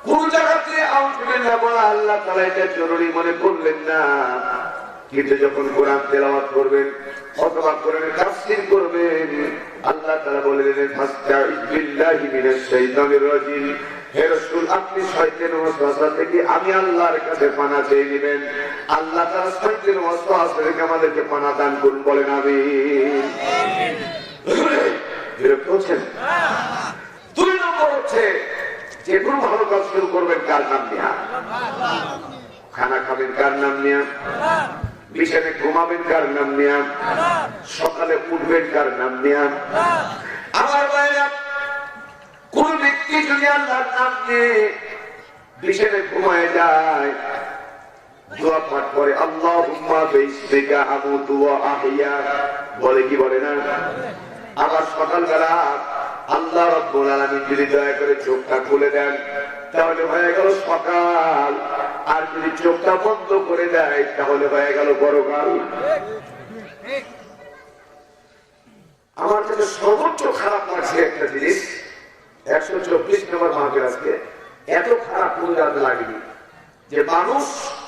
কোন জায়গাতে আউযুবিল্লাহ বলা আল্লাহ তাআলা এটা জরুরি মনে করলেন না। কিন্তু যখন কোরআন তেলাওয়াত করবেন অথবা কোরআনের তাফসীর করবেন, আল্লাহ তাআলা বলেন ফাস্তাইজ বিল্লাহি মিনাশ শাইতানির রাজিম, হে রাসূল আপনি শয়তানের ওয়াসওয়াসা থেকে আমি আল্লাহর কাছে পানাহ চেয়ে নেবেন। আল্লাহ তাআলা শয়তানের ওয়াসওয়াসা থেকে আমাদেরকে পানাহ দান করুন, বলেন আমিন। বিরক্ত হচ্ছেন? 2 নম্বর হচ্ছে যে কোনো ভালো কাজ শুরু করবেন কার নাম নিয়ে? খানা খাবেন কার নাম নিয়ে? বিছানে ঘুমাবেন কার নাম নিয়ে? সকালে উঠবেন কার নাম নিয়ে? আমার ভাইরা, কোন ব্যক্তি যদি আল্লাহর নাম নিয়ে বিছানে ঘুমায় যায়, দোয়া পাঠ করে আল্লাহুম্মা বিসমিকা আমুতু ওয়া আহইয়া, বলে কি বলে না? আবার সকালবেলা আল্লাহ রাব্বুল আলামিন যদি দয়া করে চোখটা খুলে দেন তাহলে হয়ে গেল সকাল, আর যদি চোখটা বন্ধ করে দেয় তাহলে হয়ে গেল বড়কাল। আমার কাছে সর্বোচ্চ খারাপ লাগছে একটা জিনিস, 124 নম্বর মাহফিল আজকে, এত খারাপ কোন রাতে লাগেনি যে মানুষ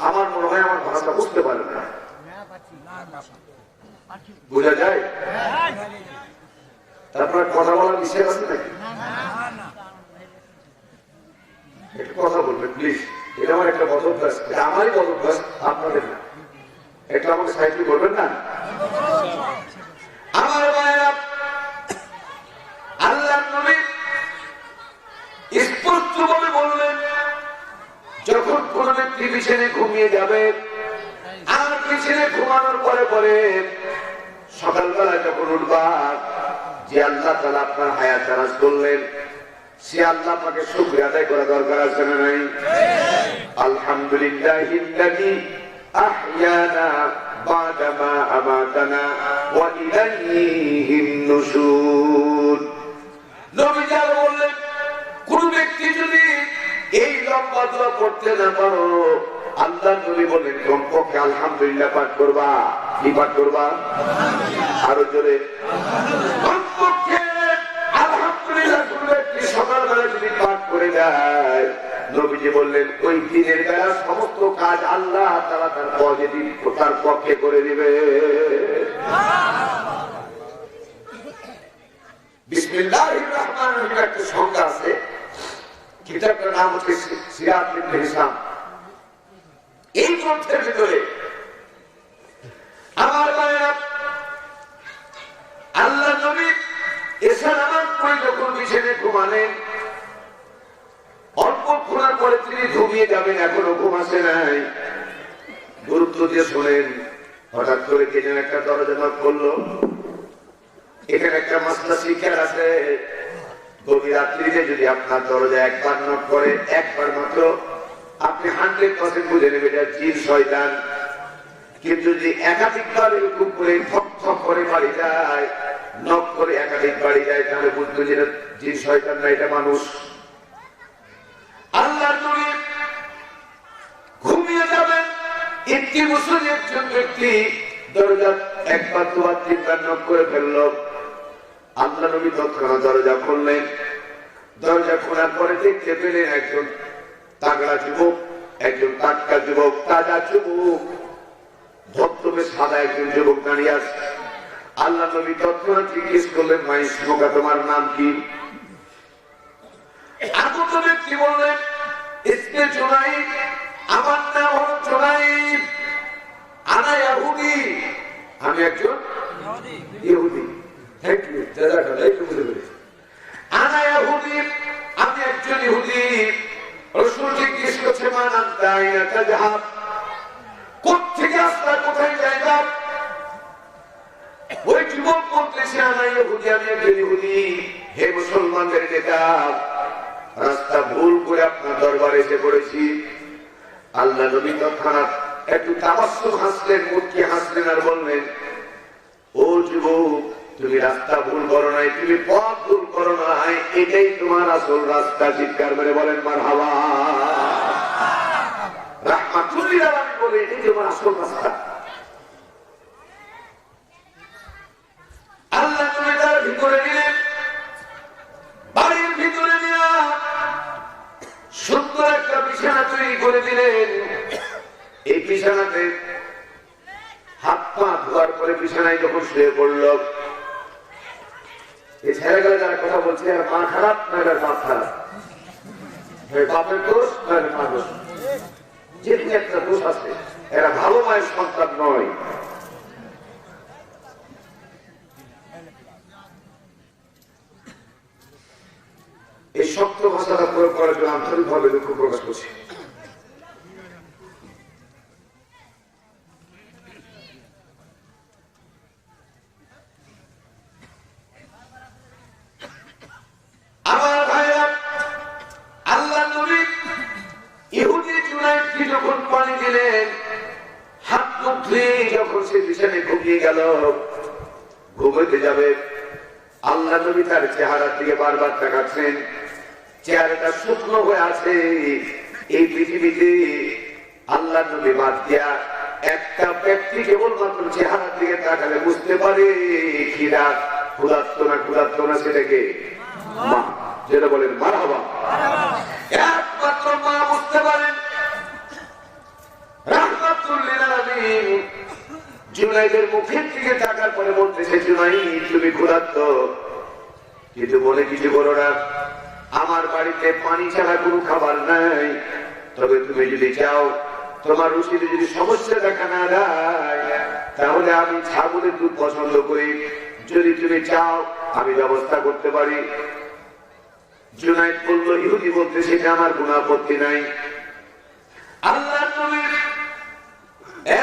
আমার মনে হয় আমার ভাষা বুঝতে পারে না। বোঝা যায়? তারপরে কথা বলার বিষয় আছে নাকি? একটু কথা বলবেন প্লিজ, এটা আমার একটা বদ অভ্যাস, এটা আমারই বদ অভ্যাস, আপনাদের না। এটা আমাকে সাহায্য করবেন না? আমার ভাইরা, আল্লাহর নবী স্পষ্টভাবে বললেন, যখন কোন ব্যক্তি বিছানে ঘুমিয়ে যাবে আর বিছানে ঘুমানোর পরে পরে সকালবেলা যখন উঠবা, যে আল্লাহ তাআলা আপনার হায়াত দারাজ করলেন সে আল্লাহ পাকে শুকরিয়া আদায় করা দরকার আছে না নাই? আলহামদুলিল্লাহিল্লাযী আহইয়ানা বা'দা মা আমাতানা ওয়া ইলাইহিন নুশুর। নবীজি বললেন, কোন ব্যক্তি যদি এই লম্বা দোয়া করতে না পারো, আল্লাহ নবী বলেন কমপক্ষে আলহামদুলিল্লাহ পাঠ করবা। কি পাঠ করবা? আরো জোরে, কমপক্ষে আলহামদুলিল্লাহ সকালবেলা যদি পাঠ করে দেয়, নবীজি বললেন ওই দিনের বেলা সমস্ত কাজ আল্লাহ তাআলা তার পজিটিভ তার পক্ষে করে দিবে। বিসমিল্লাহির রহমানির রহিম একটা সংজ্ঞা আছে, কিতাবটার নাম হচ্ছে সিরাত ইবনে হিসাম। এই গ্রন্থের ভিতরে আমার ভাইরা, আল্লাহ নবী এসা নামাজ পড়ে যখন বিছানে ঘুমালেন, অল্পক্ষণের পরে তিনি ঘুমিয়ে যাবেন, এখনো ঘুম আসে নাই। গুরুত্ব দিয়ে শোনেন, হঠাৎ করে কে যেন একটা দরজা নক করলো। এখানে একটা মাসলা শিক্ষার আছে, গভীর রাত্রিতে যদি আপনার দরজা একবার নক করে, একবার মাত্র, আপনি 100% বুঝে নেবেন এটা জিন শয়তান। কিন্তু যদি একাধিকবার এরকম করে ঠক ঠক করে বাড়ি যায়, নক করে একাধিক বাড়ি যায়, তাহলে বুঝতে যে জিন শয়তান না, এটা মানুষ। আল্লাহর নবী ঘুমিয়ে যাবেন, একটি বছর একজন ব্যক্তি দরজা একবার দুবার তিনবার নক করে ফেললো। আল্লাহ নবী তৎক্ষণাৎ দরজা খুললেন। দরজা খোলার পরে দেখতে পেলেন একজন তাগড়া যুবক, একজন টাটকা যুবক, তাজা যুবক, ধবধবে সাদা একজন যুবক দাঁড়িয়ে আছে। আল্লাহ নবী তৎক্ষণাৎ জিজ্ঞেস করলেন, মা ইসমুকা, তোমার নাম কি? আগত ব্যক্তি বললেন, ইসমে জুনাইদ, আমার নাম হলো জুনাইদ, আনা ইহুদি, আমি একজন ইহুদি। থ্যাংক ইউ, জাযাকাল্লাহ, একটু বুঝে পেরেছি। আনা ইহুদি, আমি একজন ইহুদি। রাসূল জিজ্ঞেস করছে, মান আনতা আইনা তাযহাব, কোত্থেকে আসলা, কোথায় যাইবা? ওই যুবক বলতেছে, আনা ইহুদি, আমি একজন ইহুদি। হে মুসলমানদের নেতা, রাস্তা ভুল করে আপনার দরবারে এসে পড়েছি। আল্লাহ নবী তৎক্ষণাৎ একটু তাবাসসুম হাসলেন, মুচকি হাসলেন আর বললেন, ও যুবক, তুমি রাস্তা ভুল করো নাই, তুমি পথ ভুল করো নাই, এটাই তোমার আসল রাস্তা। চিৎকার করে বলেন মারহাবা। রাহমাতুল লিল আলামিন বলে, এটাই তোমার আসল রাস্তা। আল্লাহ নবী তার ভিতরে গেলেন, করে দিলেন। এই বিছানাতে হাত পা ধোয়ার পরে বিছানায় যখন শুয়ে পড়ল, এই ছেলেগুলো যারা কথা বলছে আর মা খারাপ না এর বাপ খারাপ, বাপের দোষ না মা দোষ, যে একটা দোষ আছে, এরা ভালো মায়ের সন্তান নয়। এই শক্ত ভাষাটা প্রয়োগ করার জন্য আন্তরিকভাবে দুঃখ প্রকাশ করছি। আমার ভাইরা, আল্লাহ নবী ইহুদি জুনাইদকে যখন পানি দিলেন, হাত মুখ ধুয়ে যখন সে বিছানায় ঘুমিয়ে গেল, ঘুমোতে যাবে, আল্লাহ নবী তার চেহারার দিকে বারবার তাকাচ্ছেন। চেহারাটা শুকনো হয়ে আছে। এই পৃথিবীতে আল্লাহ নবী বাদ দিয়া একটা ব্যক্তি কেবলমাত্র চেহারার দিকে তাকালে বুঝতে পারে খিদা ক্ষুধার্ত না ক্ষুধার্ত না, সেটাকে মা, যেটা বলেন মারহাবা, একমাত্র মা বুঝতে পারেন। রাহমাতুল লিল আলামিন জুনাইদের মুখের দিকে তাকার পরে বলতেছে, জুনাইদ তুমি ক্ষুধার্ত, কিন্তু বলে কিছু করো না, আমার বাড়িতে পানি ছাড়া কোনো খাবার নাই, তবে তুমি যদি চাও, তোমার রুচিতে যদি সমস্যা দেখা না দেয়, তাহলে আমি ছাগলের দুধ পছন্দ করি, যদি তুমি চাও আমি ব্যবস্থা করতে পারি। জুনাইদ বলল, ইহুদি বলতে সেটা আমার কোনো আপত্তি নাই। আল্লাহ নবী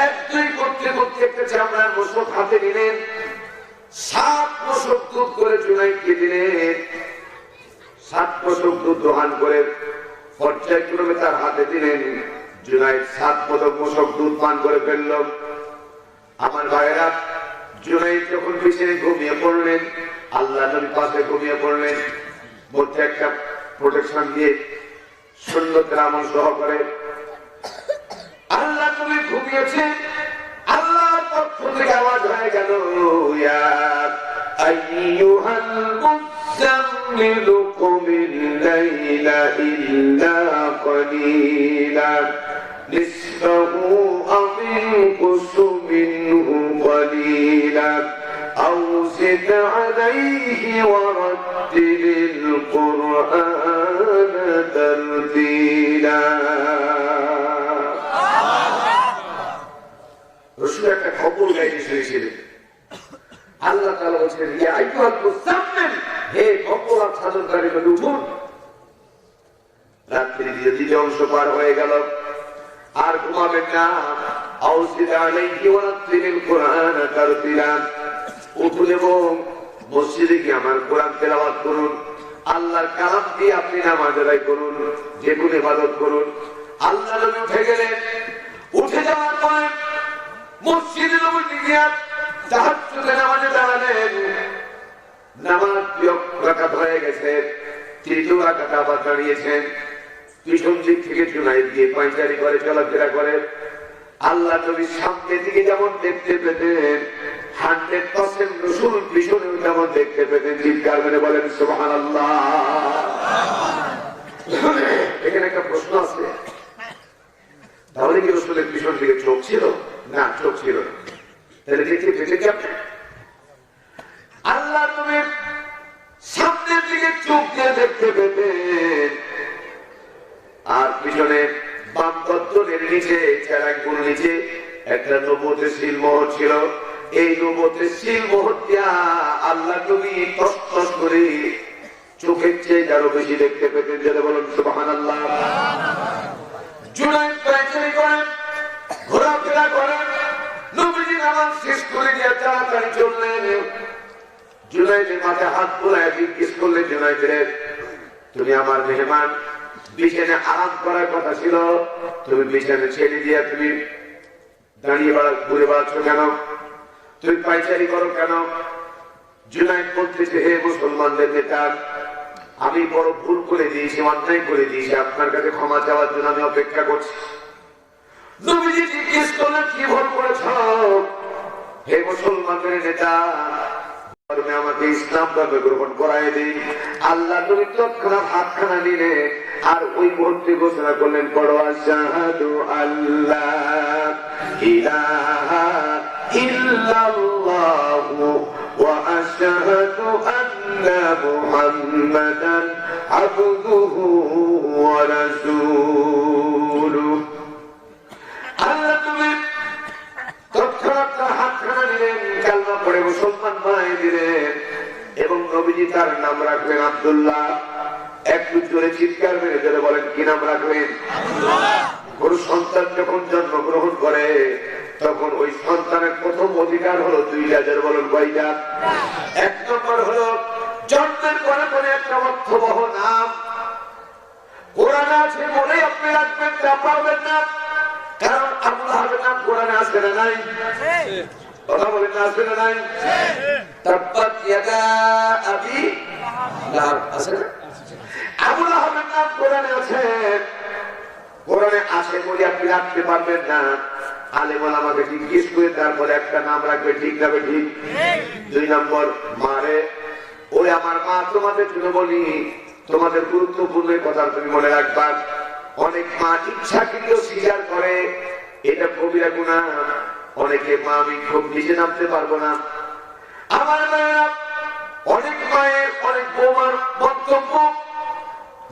এক দুই করতে করতে একটা চামড়ার মোশক হাতে নিলেন, 7 মোশক দুধ করে জুনাইদকে দিলেন। 7 মোশক দুধ দোহান করে পর্যায়ক্রমে তার হাতে দিলেন। জুনাইদ 7 মোশক দুধ পান করে ফেলল। আমার ভাইয়েরা, জুনাইদ যখন পিছনে ঘুমিয়ে পড়লেন, আল্লাহ নবী পাশে ঘুমিয়ে পড়লেন, মধ্যে একটা প্রোটেকশন দিয়ে সুন্নতের আমল সহকারে আল্লাহ নবী ঘুমিয়েছে। আল্লাহর পক্ষ থেকে আওয়াজ হয়ে গেল, ইয়া আইয়ুহাল মুযাম্মিলু কুমিল লাইলা ইল্লা কলিলা নিসফাহু আও ইনকুস মিনহু কলিলা আও জিদ আলাইহি ওয়া রাত্তিলিল কুরআনা তারতিলা। রসুল একটা খবর গাইতে শুনেছিলেন। আল্লাহ তাআলা বলছেন, ইয়া আইয়ুহাল মুযাম্মিল, হে খবর আর সাধনকারী বলে উঠুন। রাত্রি দ্বিতীয় অংশ পার হয়ে গেল, আর ঘুমাবেন না। আউযিদ আলাইহি ওয়া রাত্তিলিল কুরআনা তারতিলা, উঠুন এবং মসজিদে গিয়ে আমার কোরআন তেলাওয়াত করুন, আল্লাহর কালাম দিয়ে আপনি নামাজ আদায় করুন, যে কোনো ইবাদত করুন। আল্লাহ নবী উঠে গেলেন। উঠে যাওয়ার পরে মসজিদে নববীতে গিয়ে তাহাজ্জুদের নামাজে দাঁড়ালেন। নামাজ 2 রাকাত হয়ে গেছে, 3 রাকাত আবার দাঁড়িয়েছেন। পিছন দিক থেকে জুনাইদ দিয়ে পায়চারি করে চলাফেরা করে। আল্লাহ নবী সামনের দিকে যেমন দেখতে পেতেন, 100% রসুল পিছনে যেমন দেখতে পেতেন। চিৎকার করে বলেন সুবহানাল্লাহ। এখানে একটা প্রশ্ন আছে, তাহলে কি রসুলের পিছন দিকে চোখ ছিল? না, চোখ ছিল না। তাহলে দেখতে পেতে কি আপনি? আল্লাহ নবীর সামনের দিকে চোখ দিয়ে দেখতে পেতেন, আর পিছনে বাম গর্দনের নিচে, চেরাঙ্গুর নিচে একটা নবুয়তের সিলমোহর ছিল। এই নবুয়তের সিলমোহর দিয়া আল্লাহ নবী টস টস করে চোখের চেয়ে আরো বেশি দেখতে পেতেন। যারা বলেন সুবহানাল্লাহ। জুনাইদ পায়চারি করেন, ঘোরাফেরা করেন। নবীজি নামাজ শেষ করে দিয়ে তাড়াতাড়ি চললেন। জুনাইদের মাথায় হাত বুলায় জিজ্ঞেস করলেন, জুনাইদের, তুমি আমার মেহমান, বিছানে আরাম করার কথা ছিল, তুমি বিছানে ছেড়ে দিয়া তুমি দাঁড়িয়ে ঘুরে বেড়াচ্ছ কেন? তুমি পায়চারি করো কেন? জুনাইদ বলতেছে, হে মুসলমানদের নেতা, আমি বড় ভুল করে দিয়েছি, অন্যায় করে দিয়েছি, আপনার কাছে ক্ষমা চাওয়ার জন্য আমি অপেক্ষা করছি। নবীজি জিজ্ঞেস করলেন, কি ভুল করেছ হে মুসলমানদের নেতা? আমাকে ইসলাম ধর্মে গ্রহণ করাই দিই। আল্লাহ নবী তৎক্ষণাৎ হাতখানা নিলেন আর ওই মুহূর্তে ঘোষণা করলেন, পড়ো আশহাদু আল্লাহ ইলাহা ইল্লাল্লাহু ওয়া আশহাদু আন্না মুহাম্মাদান আবদুহু ওয়া রাসূলুহু। আল্লাহ নবী তৎক্ষণাৎ হাতখানা নিলেন, কালমা পড়ে মুসলমান বানিয়ে দিলেন এবং নবীজি তার নাম রাখলেন আব্দুল্লাহ। একটু জোরে চিৎকার মেরে জোরে বলেন, কি নাম রাখলেন? কোন সন্তান যখন জন্মগ্রহণ করে তখন ওই সন্তানের প্রথম অধিকার হলো দুইটা। জোরে বলেন, কয়টা? এক নম্বর হলো জন্মের পরে পরে একটা অর্থবহ নাম। কোরআনে আছে বলেই আপনি রাখবেন, তা পারবেন না। কারণ আবুল আহাবের নাম কোরআনে আছে না নাই? কথা বলেন না, আছে না নাই? তাব্বাত ইয়াদা আবি লাহাব আছে না? আবুল আহাবের নাম কোরআনে আছে। কোরআনে আছে বলে আপনি রাখতে পারবেন না। আলেম ওলামাকে জিজ্ঞেস করে তারপরে একটা নাম রাখবে, ঠিক না ঠিক? দুই নম্বর, মারে ওই আমার মা তোমাদের জন্য বলি, তোমাদের গুরুত্বপূর্ণ কথা তুমি মনে রাখবা। অনেক মা ইচ্ছাকৃত স্বীকার করে, এটা কবিরা গুনাহ। অনেকে মা আমি খুব নিচে নামতে পারবো না। আমার মায়েরা, অনেক মায়ের অনেক বৌমার বক্তব্য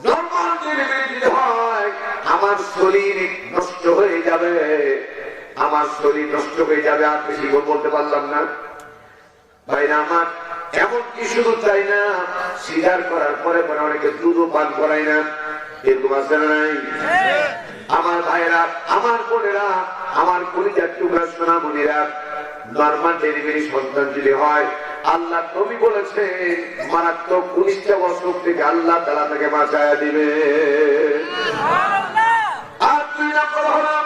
নরমাল ডেলিভারি দিতে হয়, আমার শরীর নষ্ট হয়ে যাবে, আমার শরীর নষ্ট হয়ে যাবে, আর বেশি বলতে পারলাম না। ভাইরা আমার, এমনকি শুধু তাই না, স্বীকার করার পরে পরে অনেকে দুধও পান করায় না। এরকম আছে না নাই? আমার ভাইরা, আমার বোনেরা, আমার কলিজার টুকরা সোনামণিরা, নরমাল ডেলিভারি সন্তান যদি হয়, আল্লাহ নবী বলেছেন মারাত্মক 19টা অসুখ থেকে আল্লাহ তাআলা তাকে বাঁচায়া দিবে। আর দুই নম্বর হলো,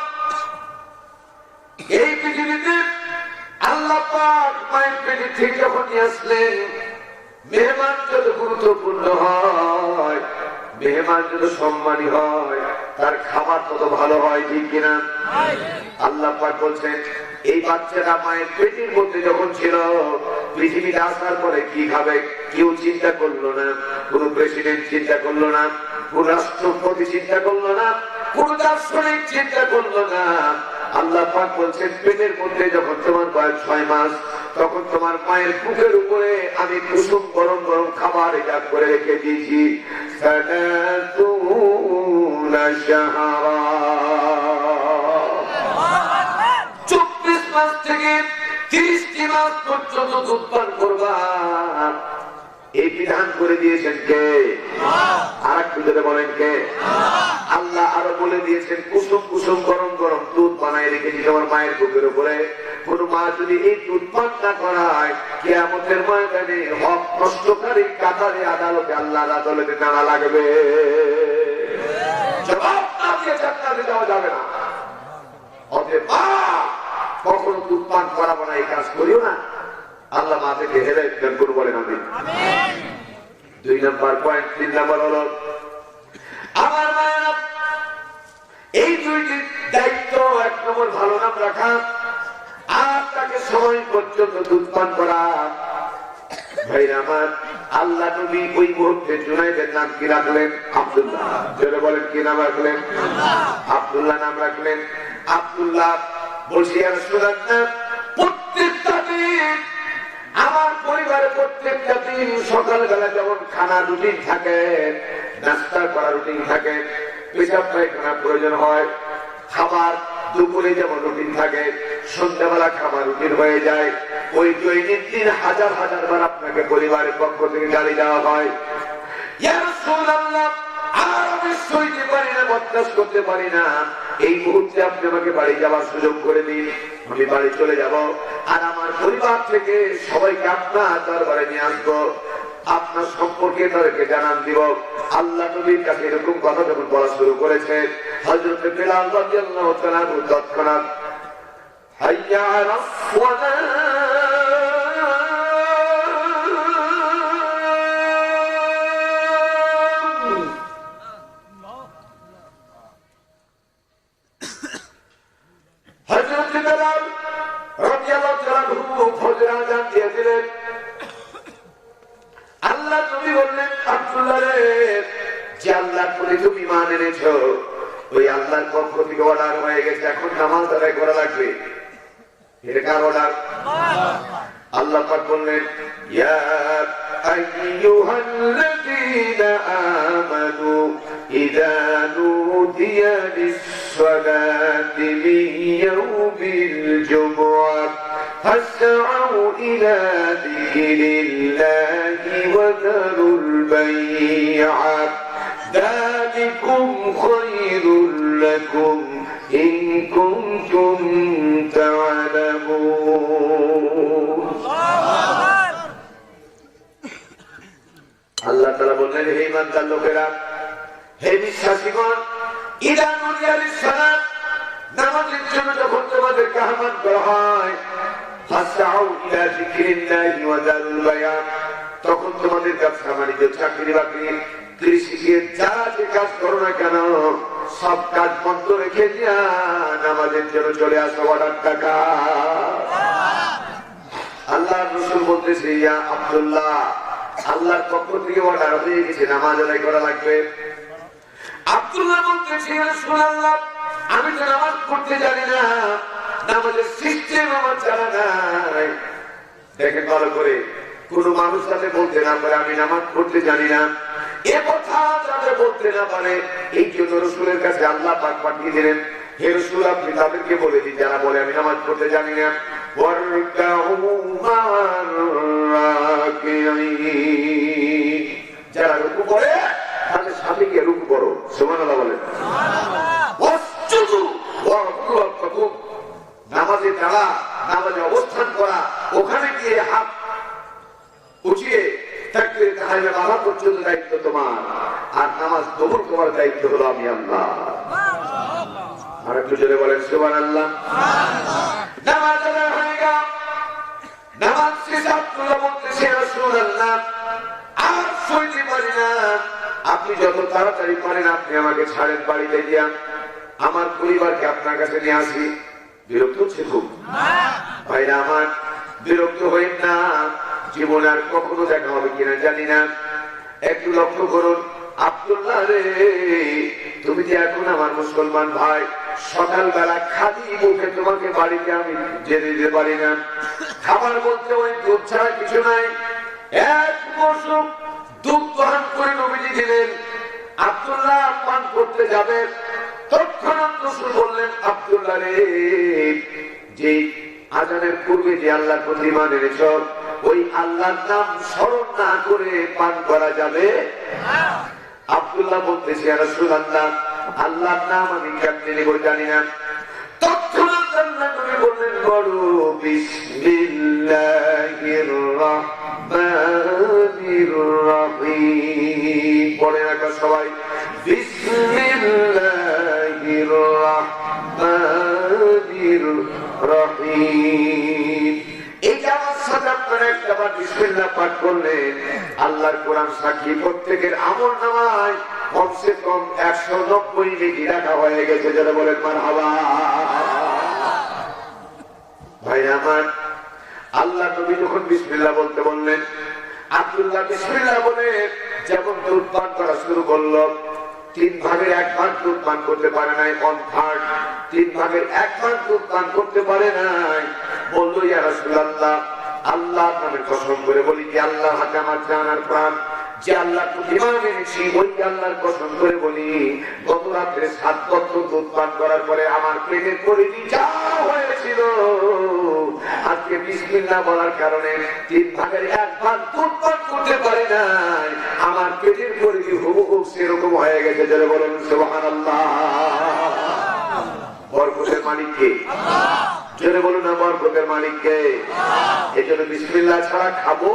এই পৃথিবীতে আল্লাহ পাক মায়ের পেটে থেকে যখন নিয়ে আসলেন, মেহমান যত গুরুত্বপূর্ণ হয়, মেহমান যত সম্মানী হয়, তার খাবার তত ভালো হয়, ঠিক কিনা? আল্লাহ পাক বলছেন, এই বাচ্চাটা মায়ের পেটের মধ্যে যখন ছিল, পৃথিবীতে আসার পরে কি খাবে কেউ চিন্তা করলো না। কোন প্রেসিডেন্ট চিন্তা করলো না, কোন রাষ্ট্রপতি চিন্তা করলো না, কোন দার্শনিক চিন্তা করলো না। আল্লাহ পাক বলছেন, পেটের মধ্যে যখন তোমার বয়স 6 মাস, তখন তোমার মায়ের বুকের উপরে আমি কুসুম গরম গরম খাবার এটা করে রেখে দিয়েছি। 24 মাস থেকে 30টি মাস পর্যন্ত দুধ পান করবা, এই বিধান করে দিয়েছেন কে? আর একটু যদি বলেন কে? আল্লাহ আরো বলে দিয়েছেন, কুসুম কুসুম গরম গরম দুধ বানায় রেখেছি তোমার মায়ের বুকের উপরে। কোন মা যদি এই দুধ পান না করায়, কিয়ামতের ময়দানে হক নষ্টকারীর কাতারে আদালতে আল্লাহর আদালতে নাড়া লাগবে। জবাব না দিয়ে জান্নাতে যাওয়া যাবে না। অতএব মা, কখনো দুধ পান করাবো না, এই কাজ করিও না। আল্লাহ মা থেকে হেদায়েত দান করুন, বলেন আমিন। 2 নম্বর পয়েন্ট। 3 নম্বর হলো, আমার মায়েরা, এই দুইটি দায়িত্ব। 1 নম্বর ভালো নাম রাখা, আর তাকে সময় পর্যন্ত দুধ পান করা। ভাইরা আমার, আল্লাহ নবী ওই মুহূর্তে জুনাইদের নাম কি রাখলেন? আব্দুল্লাহ। জোরে বলেন, কি নাম রাখলেন? আব্দুল্লাহ নাম রাখলেন। আব্দুল্লাহ বলছি, আর রাসূলুল্লাহ, প্রত্যেকটা দিন আমার পরিবারে প্রত্যেকটা দিন সকালবেলা যেমন খানা রুটিন থাকে, নাস্তা করা রুটিন থাকে, পেশাব পায়খানা প্রয়োজন হয়, খাবার দুপুরে যেমন রুটিন থাকে, সন্ধ্যাবেলা খাবার রুটিন হয়ে যায়। ওই দৈনিক 3 হাজার হাজার বার আপনাকে পরিবারের পক্ষ থেকে গালি দেওয়া হয়। ইয়া রাসূলুল্লাহ, আর আমি সইতে পারি না, বরদাস্ত করতে পারি না। এই মুহূর্তে আপনি আমাকে বাড়ি যাওয়ার সুযোগ করে দিন, আমি বাড়ি চলে যাব, আর আমার পরিবার থেকে সবাইকে আপনার দরবারে নিয়ে আসবো, আপনার সম্পর্কে তাদেরকে জানান দিব। আল্লাহ নবীর কাছে এরকম কথা যখন বলা শুরু করেছে, হযরত বিলাল রাদিয়াল্লাহু তাআলা তৎক্ষণাৎ হাইয়া আলাস সালাহ, হযরত বিলাল রাদিয়াল্লাহু তাআলা ফজর আযান দিয়ে দিলেন। আল্লাহ তুমি বললেন আব্দুল্লাহ রে, যে আল্লাহর প্রতি তুমি ঈমান এনেছো ওই আল্লাহর পক্ষ থেকে অর্ডার হয়ে গেছে, এখন নামাজ আদায় করা লাগবে। এটা কার অর্ডার? আল্লাহ পাক বললেন ইয়া আইয়ুহাল্লাযীনা আমানু ইযা নুদিয়া লিস-সালাতি মিন ইয়াউমিল জুমআহ ফাসআউ ইলা যিকরিল্লাহি ওয়া যারুল বাই'a যালিকুম খায়রুল লাকুম ইন কুনতুম তা'লামুন। আল্লাহ তাআলা বললেন হে ঈমানদার লোকেরা, হে বিশ্বাসীগণ, ইযা নুদিয়া লিস-সালাত, নামাজের জন্য যখন তোমাদেরকে আহ্বান করা হয়, ফাসআউ ইলা যিকরিল্লাহি ওয়া যারুল বাই'a, তখন তোমাদের ব্যবসা বাণিজ্য, চাকরি বাকরি, কৃষিকে যা যে কাজ করো না কেন সব কাজ বন্ধ রেখে দিয়া নামাজের জন্য চলে আসো। অর্ডার টাকা আল্লাহ রাসূল বলতেছে ইয়া আব্দুল্লাহ, আল্লাহর পক্ষ থেকে অর্ডার হয়ে গেছে, নামাজ আদায় করা লাগবে। আব্দুল্লাহ বলতেছে ইয়া রাসূলুল্লাহ, আমি তো নামাজ পড়তে জানি না, নামাজের সিস্টেম আমার জানা নাই। দেখেন ভালো করে, কোন মানুষ যাতে বলতে না পারে আমি নামাজ পড়তে জানি না, এ কথা যাতে বলতে না পারে, এই জন্য রাসূলের কাছে আল্লাহ পাক পাঠিয়ে দিলেন, হে রাসূল আপনি তাদেরকে বলে দিন যারা বলে আমি নামাজ পড়তে জানি না, যারা রুকু করে তাদের সাথে গিয়ে রুকু করো। সুবহানাল্লাহ বলেন। নামাজে দাঁড়া, নামাজে অবস্থান করা, ওখানে গিয়ে হাত উঠিয়ে তাকবীর তাহরিমে বাধা পর্যন্ত দায়িত্ব তোমার, আর নামাজ কবুল করার দায়িত্ব হলো আমি আল্লাহ। আর একটু জোরে বলেন সুবহানাল্লাহ। নামাজ আদায় হয়ে গেল, নামাজ শেষে আব্দুল্লাহ বলতেছে রাসূলুল্লাহ আর সইতে পারি না, আপনি যত তাড়াতাড়ি পারেন আপনি আমাকে ছাড়েন, বাড়িতে গিয়া আমার পরিবারকে আপনার কাছে নিয়ে আসি। বিরক্ত হচ্ছে খুব ভাইরা আমার, বিরক্ত হইন না, জীবনে আর কখনো দেখা হবে কিনা জানি না। একটু লক্ষ্য করুন, আব্দুল্লাহ রে তুমি যে এখন আমার মুসলমান ভাই, সকালবেলা খালি মুখে তোমাকে বাড়িতে আমি যেতে দিতে পারি না। খাবার বলতে ওই দুধ ছাড়া কিছু নাই, এক মৌসুম দুধ পান করে নবীজি দিলেন। আব্দুল্লাহ পান করতে যাবে, তৎক্ষণাৎ রাসূল বললেন আব্দুল্লাহ রে, যে আজানের পূর্বে যে আল্লাহর প্রতি ঈমান এনেছ ওই আল্লাহর নাম স্মরণ না করে পান করা যাবে না। আব্দুল্লাহ বলতেছে ইয়া রাসূলুল্লাহ আল্লাহর নাম আমি কেমনে নেব জানি না। তৎক্ষণাৎ আল্লাহ নবী বললেন বড় বিসমিল্লাহির রাহমানির রাহিম, পড়ে রাখা সবাই, বিসমিল্লাহির রাহমানির রাহিম। এই যে আমার সাথে আপনারা একবার বিসমিল্লাহ পাঠ করলেন, আল্লাহর কোরআন সাক্ষী প্রত্যেকের আমল নামায় কমসে কম 190 নেকি রাখা হয়ে গেছে। যারা বলেন মারহাবা। ভাই আমার, আল্লাহ নবী যখন বিসমিল্লাহ বলতে বললেন, আব্দুল্লাহ বিসমিল্লাহ বলে যেমন দুধ পান করা শুরু করলো, 3 ভাগের 1 ভাগ দুধ পান করতে পারে নাই, 1/3, 3 ভাগের 1 ভাগ দুধ পান করতে পারে নাই। বললো ইয়া রাসূলুল্লাহ আল্লাহর নামে কসম করে বলি যে আল্লাহর হাতে আমার জান আর প্রাণ, যে আল্লাহ ঈমান এনেছি ওই আল্লাহর কসম করে বলি, গত রাত্রে 7 পত্র দুধ পান করার পরে আমার পেটের পরিধি যা হয়েছিল, আজকে বিসমিল্লাহ বলার কারণে 3 ভাগের 1 ভাগ দুধ পান করতে পারে নাই, আমার পেটের পরিধি হুবহু সেরকম হয়ে গেছে। যারা বলেন সুবহানাল্লাহ। বরকতের মালিক কে? আল্লাহ। জোরে বলুন না, বরকতের মালিক কে? এজন্য বিসমিল্লাহ ছাড়া খাবো,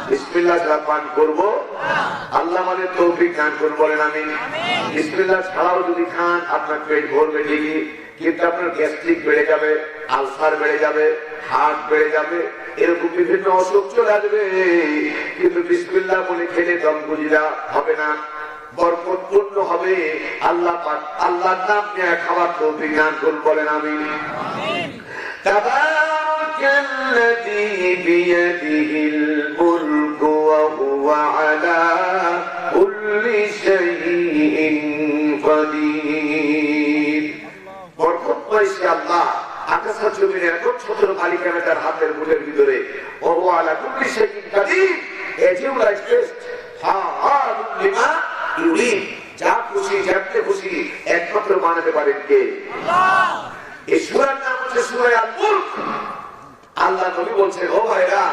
বিসমিল্লাহ ছাড়া পান করবো, আল্লাহ আমাদের তৌফিক দান করুন, বলেন আমিন। বিসমিল্লাহ ছাড়াও যদি খান আপনার পেট ভরবে ঠিকই, কিন্তু আপনার গ্যাস্ট্রিক বেড়ে যাবে, আলসার বেড়ে যাবে, হার্ট বেড়ে যাবে, এরকম বিভিন্ন অসুখ চলে আসবে। কিন্তু বিসমিল্লাহ বলে খেলে দম বুঝিরা হবে না, বরকতপূর্ণ হবে। আল্লাহ পাক আল্লাহর নাম নিয়ে খাবার তৌফিক দান করুন, বলেন আমিন। তাবারাকাল্লাযী বিয়াদিহিল মুলকু ওয়া হুয়া আলা কুল্লি শাইইন কাদির। বরকতময় সে আল্লাহ, আকাশ জমিনের একচ্ছত্র মালিকানা তার হাতের মুঠের ভিতরে। ওয়া আলা কুল্লি শাইইন কাদির, এজিউলাইজ বেস্ট ফাআলুন লিমা ইউরিদ, যা খুশি যেমন খুশি একমাত্র মানতে পারেন কে? আল্লাহ। এই সূরার নাম হচ্ছে সূরা আল মুলক। আল্লাহ নবী বলছেন, ও ভাইরা,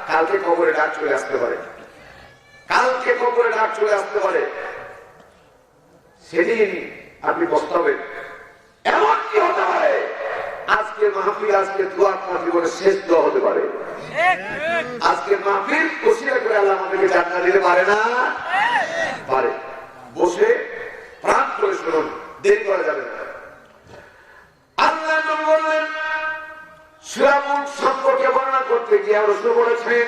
কালকে কবরে ডাক চলে আসতে পারে, কালকে কবরে ডাক চলে আসতে পারে। সেদিন আপনি পস্তাবেন। এমন কি হতে পারে আজকে মাহফিল, আজকে দোয়া আপনার জীবনের শেষ দোয়া হতে পারে। আজকে মাহফিল খুশিয়া করে আল্লাহ আমাদেরকে জান্নাত দিতে পারে না? পারে। বসে প্রাণ করে শুনুন, দেরি করা যাবে না। আল্লাহ নবী বললেন, সূরা মুলক সম্পর্কে বর্ণনা করতে গিয়ে রাসূল বলেছেন,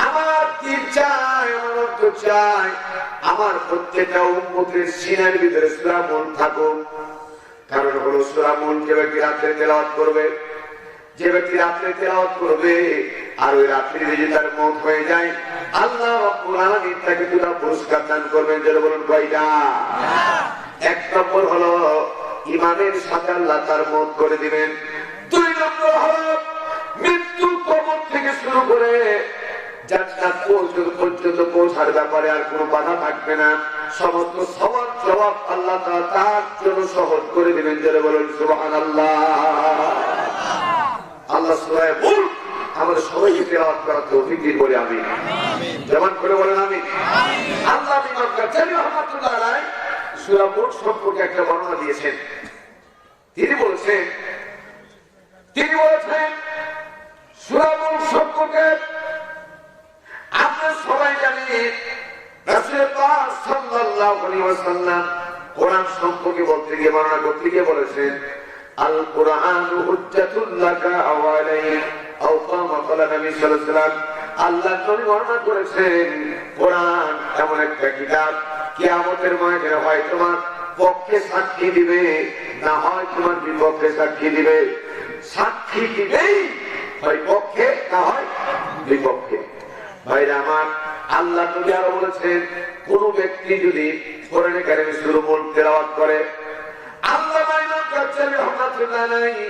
আমার দিল চায়, আমার অন্তর চায়, আমার প্রত্যেকটা উম্মতের সিনার ভিতরে সূরা মুলক থাকুক। কারণ হলো সূরা মুলক যে ব্যক্তি রাত্রে তেলাওয়াত করবে, যে ব্যক্তি রাত্রে তেলাওয়াত করবে আর ওই রাত্রে যদি তার মওত হয়ে যায়, আল্লাহ রাব্বুল আলামিন তাকে দুটো পুরস্কার দান করবেন। যেটা বলুন কয়টা? এক নম্বর হলো ইমানের সাথে আল্লাহ তার মওত করে দিবেন। দুই নম্বর হলো মৃত্যু কবর থেকে শুরু করে জান্নাত পর্যন্ত পৌঁছার ব্যাপারে আর কোনো বাধা থাকবে না। সমস্ত সওয়াব জবাব আল্লাহ তাআলা তার জন্য সহজ করে দিবেন। যারা বলেন সুবহানাল্লাহ। আল্লাহ সূরা মুলক আমাদের সবাইকে তেলাওয়াত করার তৌফিক দিন বলে আমিন। যেমন করে বলেন আমিন। আল্লাহ ইমাম গাজ্জালী রাহমাতুল্লাহ আলাইহি সূরা মুলক সম্পর্কে একটা বর্ণনা দিয়েছেন। তিনি বলেছেন সূরা মুলক সম্পর্কে আমরা সবাই জানি, রাসূল পাক সাল্লাল্লাহু আলাইহি ওয়াসাল্লাম কোরআন সম্পর্কে বলতে গিয়ে বর্ণনা করতে গিয়ে বলেছেন, আল কুরআনু হুজ্জাতুল লাকা আও আলাইক, আও কামা ক্বালা নবী সাল্লাল্লাহু আলাইহি ওয়াসাল্লাম। আল্লাহ নবী বর্ণনা করেছেন, কোরআন এমন একটা কিতাব, কিয়ামতের ময়দানে হয় তোমার পক্ষে সাক্ষী দিবে, না হয় তোমার বিপক্ষে সাক্ষী দিবে। সাক্ষী দিবেই, হয় পক্ষে না হয় বিপক্ষে। ভাইরা আমার, আল্লাহ নবী আরো বলেছেন, কোন ব্যক্তি যদি কোরআনে কারিমে সূরা মুলক তেলাওয়াত করে, আল্লাহ ইমাম গাজ্জালী রাহমাতুল্লাহ আলাইহি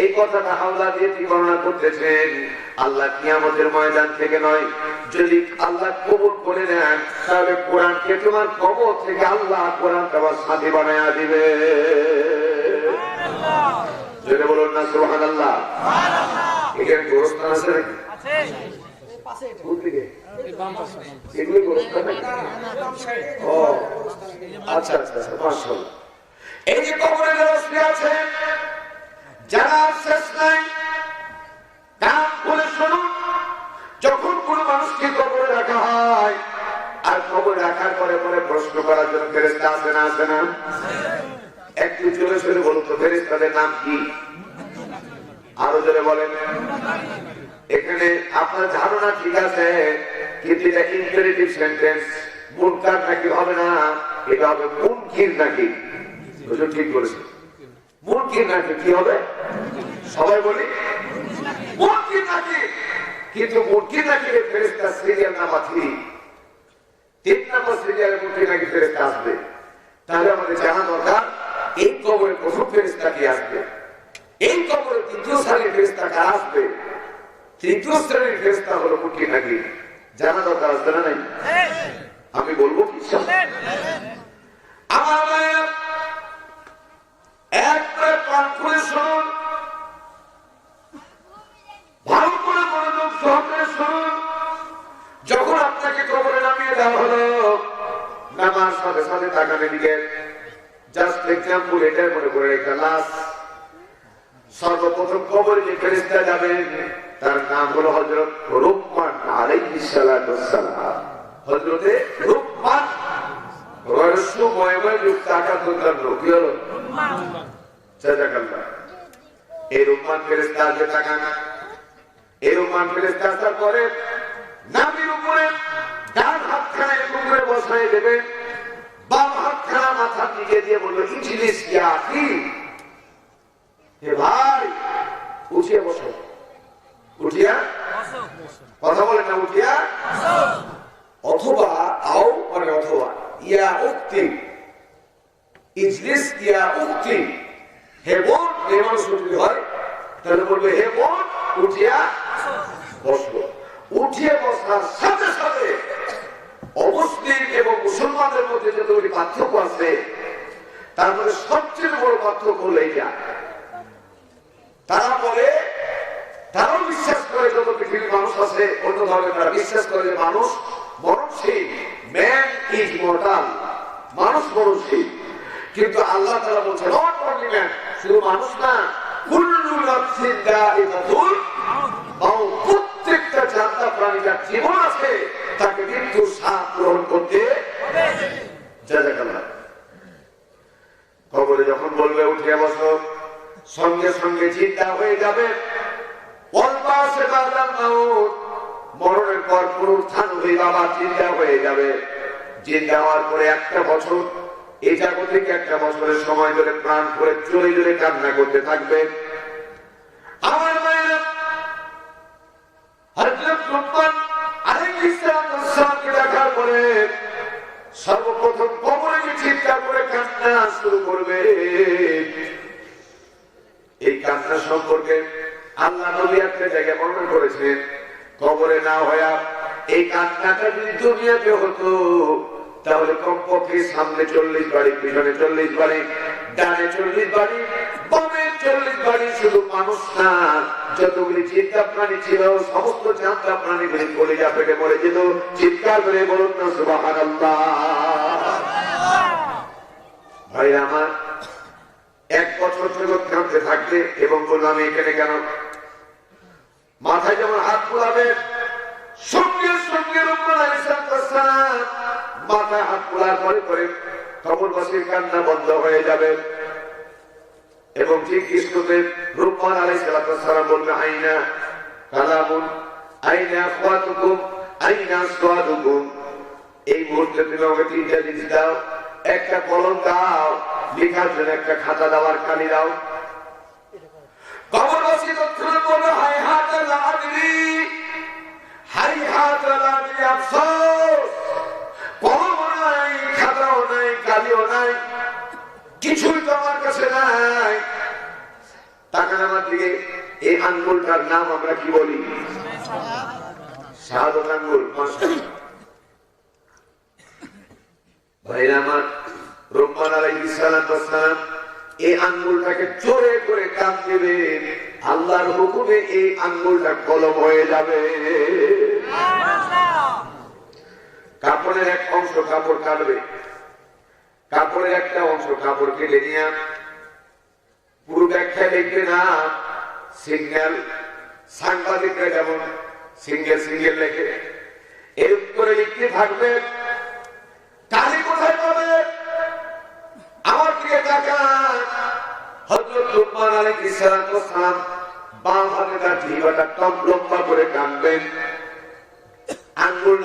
এই কথাটা হাওলা দিয়ে বর্ণনা করতেছেন, আল্লাহ কিয়ামতের ময়দান থেকে নয়, যদি আল্লাহ কবুল করে নেন, তাহলে কোরআনকে তোমার কবর থেকে আল্লাহ কোরআন তোমার সাথী বানায়া দিবে। সুবহানাল্লাহ। জোরে বলুন না সুবহানাল্লাহ। সুবহানাল্লাহ। এখানে গোরস্থান আছে নাকি? আছে। পাশে কোন দিকে? এই বাম পাশে। এগুলো গোরস্থান নাকি? ও আচ্ছা আচ্ছা, মাশাআল্লাহ। এই যে কবরের রশি আছে, যারা শেষ নাই, কান খুলে শুনুন। যখন কোন মানুষকে কবরে রাখা হয়, আর কবরে রাখার পরে পরে প্রশ্ন করার জন্য ফেরেশতা আসে না? আসে না? একটু জোরে জোরে বলুন তো, ফেরেশতাদের নাম কি? আরো জোরে বলেন। এখানে আপনার ধারণা ঠিক আছে, কিন্তু এটা ইম্পারেটিভ সেন্টেন্স। মুনকার নাকি হবে না, এটা হবে মুনকির নাকি। ঠিক বলেছে, মুনকির নাকি কি হবে? সবাই বলি মুনকির নাকি। কিন্তু মুনকির নাকি ফেরেশতা সিরিয়াল নাম্বার 3, 3 নম্বর সিরিয়ালের মধ্যে নাকি ফেরেশতা আসবে। তাহলে আমাদের জানা দরকার, এই কবরে প্রথম ফেরেশতা কি আসবে, এই কবরে দ্বিতীয় শ্রেণীর ফেরেশতা কারা আসবে, তৃতীয় শ্রেণীর ফেরেশতা হলো মুনকির নাকি। জানা দরকার, আসবে না? নাই? আমি বলবো কি আমার মায়ের একবার পান করে শুনুন, ভালো করে মনোযোগ সহকারে শুনুন। যখন আপনাকে কবরে নামিয়ে দেওয়া হলো, নামার সাথে সাথে তাকানে দিকে, জাস্ট এক্সাম্পল, এটাই মনে করে একটা লাশ। সর্বপ্রথম কবরে যে ফেরেশতা যাবেন, তার নাম হলো হযরত লুকমান আলাইহিস সালাতু ওয়াস সালাম। হযরতে লুকমান রহস্যময় যুক্ত আকাশের লোক কি হলো? জাযাকাল্লাহ। এই লুকমান ফেরেশতা যে তাকান, এই লুকমান ফেরেশতা আসার পরে নাভির উপরে ডান হাতখানা এরকম করে বসায় দেবে, বাম হাতখানা মাথার দিকে দিয়ে বললো, ইজলিস ইয়া আখি, হে ভাই উঠিয়ে বসো। উঠিয়া কথা বলেন না, উঠিয়া অথবা আও মানে অথবা ইয়া উক্তি ইজলিস ইয়া উক্তি, হে বোন, মেয়ে মানুষ যদি হয় তাহলে বলবে হে বোন উঠিয়া বসো। উঠিয়ে বসার সাথে সাথে অমুসলিম এবং মুসলমানদের মধ্যে যে তৈরি পার্থক্য আছে, তারপরে সবচেয়ে বড় পার্থক্য হলো এইটা, তারা বলে, তারাও বিশ্বাস করে, যত পৃথিবীর মানুষ আছে অন্য ধর্মে তারা বিশ্বাস করে যে মানুষ মরণশীল, ম্যান ইজ মর্টাল, মানুষ মরণশীল। কিন্তু আল্লাহ তাআলা বলছেন নট অনলি ম্যান, শুধু মানুষ না, কুল্লু নাফসিন যায়িকাতুল মাউত, প্রত্যেকটা জানতা প্রাণী যার জীবন আছে তাকে মৃত্যুর স্বাদ গ্রহণ করতে হবে। জাযাকাল্লাহ। কবরে যখন বলবে উঠে বসো, সঙ্গে সঙ্গে চিন্তা হয়ে যাবে মরণের পর পুনরুত্থান হয়ে আবার চিন্তা হয়ে যাবে। চিন্তা হওয়ার পরে একটা বছর, এই জাগতিক একটা বছরের সময় ধরে প্রাণ করে চলে চলে কান্না করতে থাকবে। আমার মায়েরা হযরত লুকমান আলাইহিস সালামকে দেখার পরে সর্বপ্রথম কবরে গিয়ে চিন্তা করে কান্না শুরু করবে। এই কান্না সম্পর্কে আল্লাহ নবী একটা জায়গায় বর্ণনা করেছেন, কবরে না হইয়া এই কান্নাটা যদি দুনিয়াতে হতো তাহলে কমপক্ষে সামনে 40 বাড়ি, পিছনে 40 বাড়ি, ডানে 40 বাড়ি, বামে 40 বাড়ি, শুধু মানুষ না, যতগুলি চিন্তা প্রাণী ছিল সমস্ত চিন্তা প্রাণীগুলি কলিজা পেটে মরে যেত। চিৎকার করে বলুন না সুবহানাল্লাহ। ভাই আমার, এক বছর থেকে কাঁদতে থাকবে এবং বলবো আমি এখানে কেন, মাথায় যেমন হাত পোলাবে, সঙ্গে সঙ্গে মাথায় হাত পোলার পরে পরে কবরবাসীর কান্না বন্ধ হয়ে যাবে। এবং ঠিক ইসলামে লুকমান আলাইহিস সালাম বলবে আইনা কালামুন আইনা আখওয়াতুকুম আইনা আসওয়াদুকুম, এই মুহূর্তে তুমি আমাকে 3টা জিনিস দাও, একটা কলম দাও, লেখার জন্য একটা খাতা দাও, আর কালি দাও। কবরবাসী তখন বলবে হাই হাত লা আদরি, হাই হাত লা আদরি, আফসোস, কলম নাই, খাতাও নাই, কালিও নাই, কিছুই তো আমার কাছে নাই। তাকান আমার দিকে, এই আঙ্গুলটার নাম আমরা কি বলি? শাহাদাত আঙ্গুল। ভাইরা আমার, লুকমান আলাইহিস সালাম এই আঙ্গুলটাকে জোরে করে কান দেবেন, আল্লাহর হুকুমে এই আঙ্গুলটা কলম হয়ে যাবে। কাপড়ের এক অংশ কাপড় কাটবে, কাপড়ের একটা অংশ কাপড় কেটে নিয়ে পুরো ব্যাখ্যা লিখবে না। সিঙ্গেল সাংবাদিকরা যেমন সিঙ্গেল সিঙ্গেল লেখে, এর উপরে লিখতে থাকবে, কালি কোথায় পাবে? আমার দিকে তাকান। হযরত লুকমান আলাইহিস সালাম বাম হাতে তার জিহ্বাটা টপ লম্বা করে টানবেন, আঙ্গুল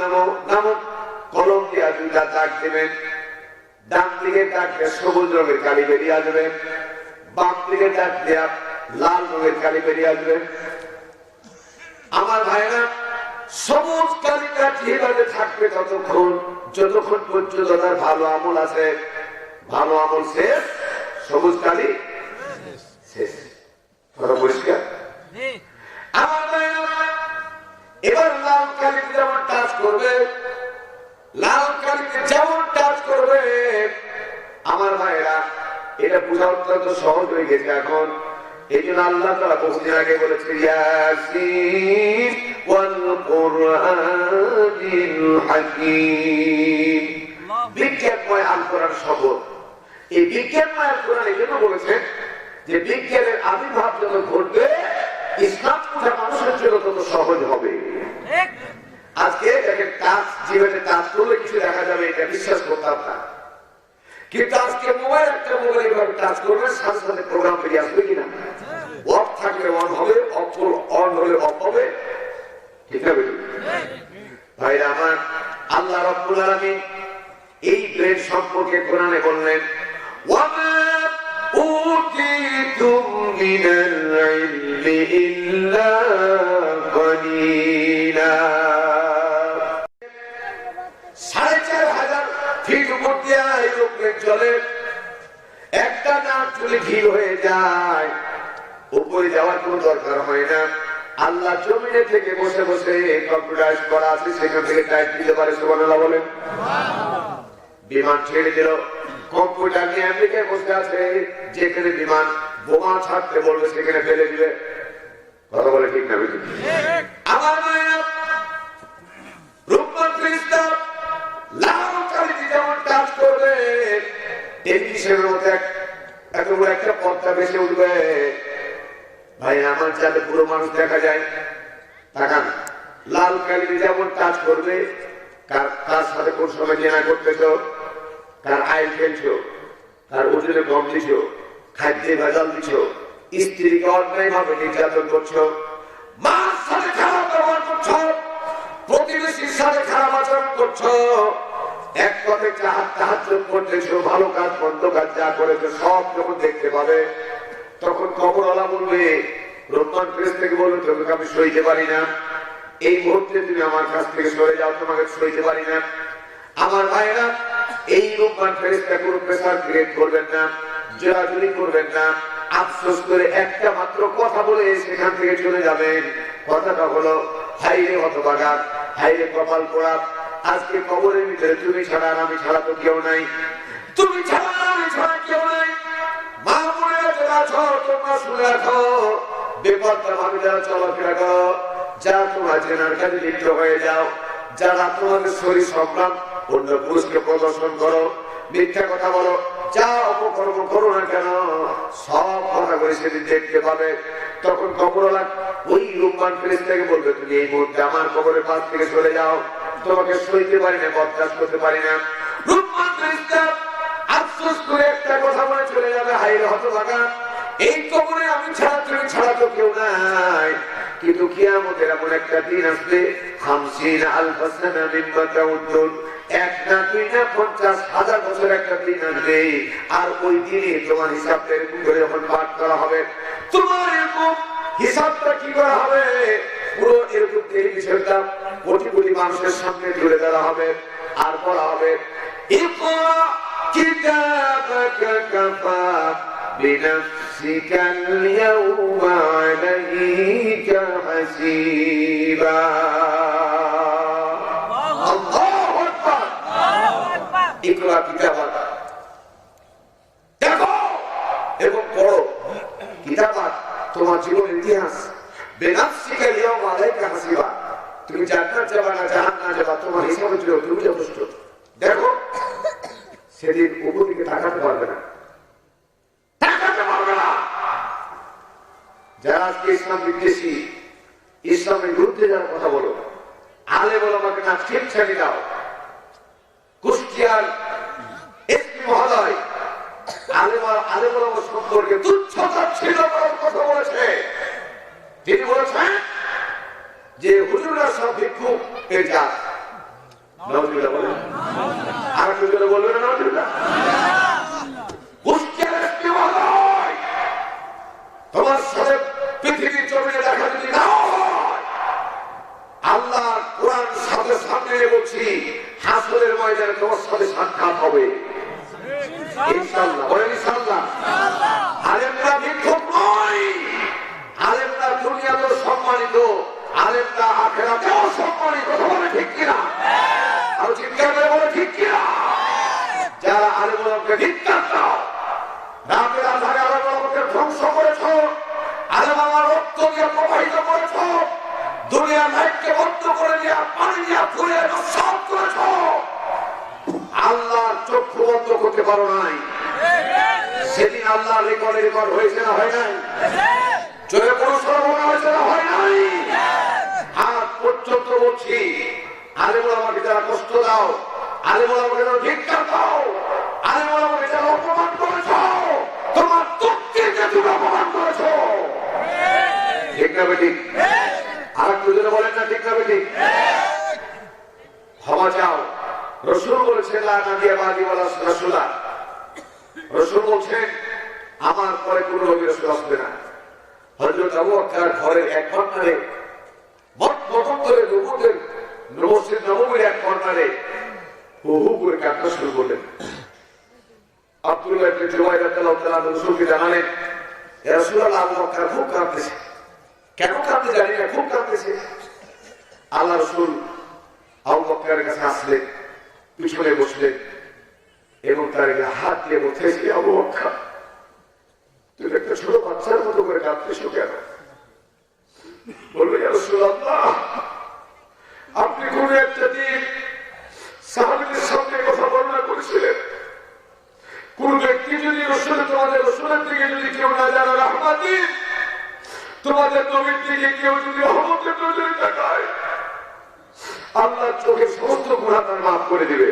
নামক কলম দিয়ে 2টা দাগ দেবেন। ডান দিকে দাগ দিয়ে সবুজ রঙের কালি বেরিয়ে আসবে, বাম দিকে দাগ দিয়ে লাল রঙের কালি বেরিয়ে আসবে। আমার ভাইরা, সবুজ কালিটা জিহ্বাতে থাকবে ততক্ষণ যতক্ষণ পর্যন্ত তার ভালো আমল আছে। ভালো আমল শেষ, সবুজ কালি শেষ। পরিষ্কার? আমার ভাইরা, এবার লাল কালিতে যেমন টাচ করবে, লাল কালিতে যেমন টাচ করবে, আমার ভাইরা এটা বোঝা অত্যন্ত সহজ হয়ে গেছে এখন। এই জন্য আল্লাহ তাআলা বহুদিন আগে বলেছে ইয়াসিন ওয়াল কুরআনিল হাকীম, বিজ্ঞানময় আল কোরআন শপথ। এই বিজ্ঞানময় আল কোরআন এই জন্য বলেছেন যে বিজ্ঞানের আবির্ভাব যত ঘটবে ইসলাম বোঝা মানুষের জন্য তত সহজ হবে। আজকে দেখেন টাচ, জীবনে টাচ করলে কিছু দেখা যাবে, এটা বিশ্বাস করতাম না, কিন্তু আজকে মোবাইল, একটা মোবাইল এইভাবে টাচ করবে, সাথে সাথে প্রোগ্রাম বেরিয়ে আসবে কিনা? অফ থাকলে অন হবে, অন হলে অফ হবে, ঠিক আছে ভাইরা আমার। আল্লাহ রাব্বুল আলামিন এই ব্রেন সম্পর্কে কোরআনে বললেন ওয়ামা উতিতুম মিনাল ইলমি ইল্লা কলিলা। ঠিক উপর দিয়ে এরোপ্লেন চলে, একটা নাক চলে ভিড় হয়ে যায়, উপরে যাওয়ার কোনো দরকার হয় না। আল্লাহ জমিনে থেকে বসে বসে কম্পিউটারাইজ করা আছে, সেখান থেকে টাইপ দিতে পারে। সুবহানাল্লাহ বলেন। বিমান ছেড়ে দিল, কম্পিউটার নিয়ে আমেরিকায় বসে আছে, যেখানে বিমান বোমা ছাড়তে বলবে সেখানে ফেলে দিবে। কথা বলে ঠিক না? আমার মায়েরা রূপমান ফেরেশতা লাল কালিতে যেমন কাজ করবে, টেলিভিশনের মধ্যে এত বড় একটা পর্দা ভেসে উঠবে। ভাই আমার যাতে পুরো মানুষ দেখা যায়, তাকান, লাল কালিতে যেমন কাজ করবে, কার সাথে কোন সময় জেনা করতেছ, কার আইল ফেলছো, কার ওজনে কম দিছ, খাদ্যে ভেজাল দিছ, স্ত্রীকে অন্যায় ভাবে নির্যাতন করছো, মার সাথে খারাপ ব্যবহার করছো, প্রতিবেশীর সাথে খারাপ আচরণ করছো, এক পথে সাহায্য করতেছো, ভালো কাজ মন্দ কাজ যা করেছো সব যখন দেখতে পাবে, তখন কবরওয়ালা বলবে, রহমান ফেরেশতা থেকে বলবে, তোমাকে আমি সইতে পারি না, এই মুহূর্তে তুমি আমার কাছ থেকে সরে যাও, তোমাকে সইতে পারি না। আমার ভাইরা, এই রহমান ফেরেশতা কোনো প্রেসার ক্রিয়েট করবেন না, জোরাজুরি করবেন না, আফসোস করে একটা মাত্র কথা বলে সেখান থেকে চলে যাবেন। কথাটা হলো, হাইরে হতভাগা, হাইরে কপাল পোড়া, আজকে কবরের ভিতরে তুমি ছাড়া আর আমি ছাড়া তো কেউ নাই, তুমি ছাড়া আমি ছাড়া কেউ নাই। মা বোনেরা যারা আছো তোমরা শুনে রাখো, বেপরোয়া ভাবে যারা চলাফেরা করো, যা তোমরা জেনার কাজে লিপ্ত হয়ে যাও, যারা তোমাদের শরীর সংগ্রাম অন্য পুরুষকে প্রদর্শন করো, মিথ্যা কথা বলো, যা অপকর্ম করো না কেন, সব কথা করে সেদিন দেখতে পাবে। তখন কবরওয়ালা ওই রহমান ফেরেশতাকে বলবে, তুমি এই মুহূর্তে আমার কবরের পাশ থেকে চলে যাও, তোমাকে সইতে পারি না, বরদাস্ত করতে পারি না। রহমান ফেরেশতা আফসোস করে একটা কথা বলে চলে যাবে, হায়রে হতভাগা, এই কবরে আমি ছাড়া তুমি ছাড়া তো কেউ নাই। কিন্তু কিয়ামতের এমন একটা দিন আসবে, 50,000 সানা মিম্মা তাউদ্দুন, এক না দুই না 50,000 বছর একটা দিন আসবে, আর ওই দিনে তোমার হিসাবটা এরকম করে যখন পাঠ করা হবে, তোমার এরকম হিসাবটা কি করা হবে, পুরো এরকম টেলিভিশনটা কোটি কোটি মানুষের সামনে তুলে ধরা হবে, আর বলা হবে, ইকরা কিতাবাকা কাফা বিনাফসিকা আল-ইয়াওমা আলাইকা হাসিবা। আল্লাহু আকবার। ইকরা কিতাবাকা, দেখো এবং পড়ো, কিতাবাক তোমার জীবনের ইতিহাস, বিনাফসিকা আল-ইয়াওমা আলাইকা হাসিবা, তুমি জান্নাত যাবা না জাহান্নাম যাবা তোমার হিসাবের জন্য তুমি যথেষ্ট। দেখো সেদিন উপর দিকে তাকাতে পারবে না, তাকাতে পারবে না। যারা আজকে ইসলাম বিদ্বেষী, ইসলামের বিরুদ্ধে যারা কথা বলো, আলে বলো আমাকে না ঠিক ছাড়ি দাও। কুষ্টিয়ার এসপি মহোদয় আলে বলো সম্পর্কে তুচ্ছ-তাচ্ছিল্য করার কথা বলেছে। তিনি বলেছেন যে হুজুররা সব ভিক্ষুক এর জাত। নাউজুবিল্লাহ বলেন, আর একটু জোরে বলবেন না নাউজুবিল্লাহ। কুষ্টিয়ার এসপি মহোদয়, তোমার সাথে পৃথিবীর জমিনে দেখা যদি না হয়, আল্লাহ কোরআন সাথে সামনে বলছি, হাসরের ময়দানে তোমার সাথে সাক্ষাৎ হবে ইনশাআল্লাহ। বলেন ইনশাআল্লাহ। আলেমরা ভিক্ষুক নয়, আলেমরা দুনিয়াতেও সম্মানিত, আলেমরা আখিরাতেও সম্মানিত। কথা বলে ঠিক কিনা? আর চিৎকার করে বলে ঠিক কিনা? যারা আলেম ওলামাকে ধিক্কার দাও, রাতের আধারে আলেম ওলামাকে ধ্বংস করেছ, আলেম আমার রক্ত দিয়ে প্রবাহিত করেছ, দুনিয়ার লাইটকে বন্ধ করে দিয়ে পানি দিয়ে ফুলে সব করেছ, আল্লাহর চক্ষু বন্ধ করতে পারো নাই। সেদিন আল্লাহ রেকর্ড হয়েছে না হয় নাই? চলে পড়াশোনা মনে হয়েছে না হয় নাই? আজ পর্যন্ত বলছি, আলেম ওলামাকে যারা কষ্ট দাও, আলেম ওলামাকে যারা ধিক্কার দাও, আলেম ওলামাকে যারা অপমান করেছ, তোমার তকদীরকে তুমি অপমান করেছ। ঠিক না বেটি? আর একটু জোরে বলেন না ঠিক না বেটি? ক্ষমা চাও। রাসূল বলেছেন লা নাবিয়্যা বাদি ওয়ালা রাসূলা, রাসূল বলছেন আমার পরে কোন নবী রাসূল আসবে না। হযরত আবু বকর ঘরের এক কর্নারে, মঠমন্দিরে নবুয়তের মসজিদ নববীর এক কর্নারে হু হু করে কাঁদতে শুরু করলেন। আব্দুল্লাহ ইবনে জুবাইর রাদিয়াল্লাহু তাআলা রাসূলকে জানালেন, ইয়া রাসূলুল্লাহ, আবু বকর খুব কাঁদতেছে। কেন কাঁদতে জানি না, খুব কাঁদতেছে। আল্লাহ রাসূল আবু বকরের কাছে আসলেন, পিছনে বসলেন এবং তার হাত দিয়ে বলতেছে, আবু বকর, তুমি একটা ছোট বাচ্চার মতো করে কাঁদতেছো কেন? বলবে, ইয়া রাসূলুল্লাহ, আপনি কোন একটা দিন সাহাবীদের সামনে কথা বর্ণনা করেছিলেন, কোন ব্যক্তি যদি তোমাদের রসুলের দিকে যদি কেউ না জানো রাহমাতি, তোমাদের নবীর দিকে কেউ যদি রহমতের নজরে তাকায়, আল্লাহ চোখের সমস্ত গুনাহ তার মাফ করে দিবে।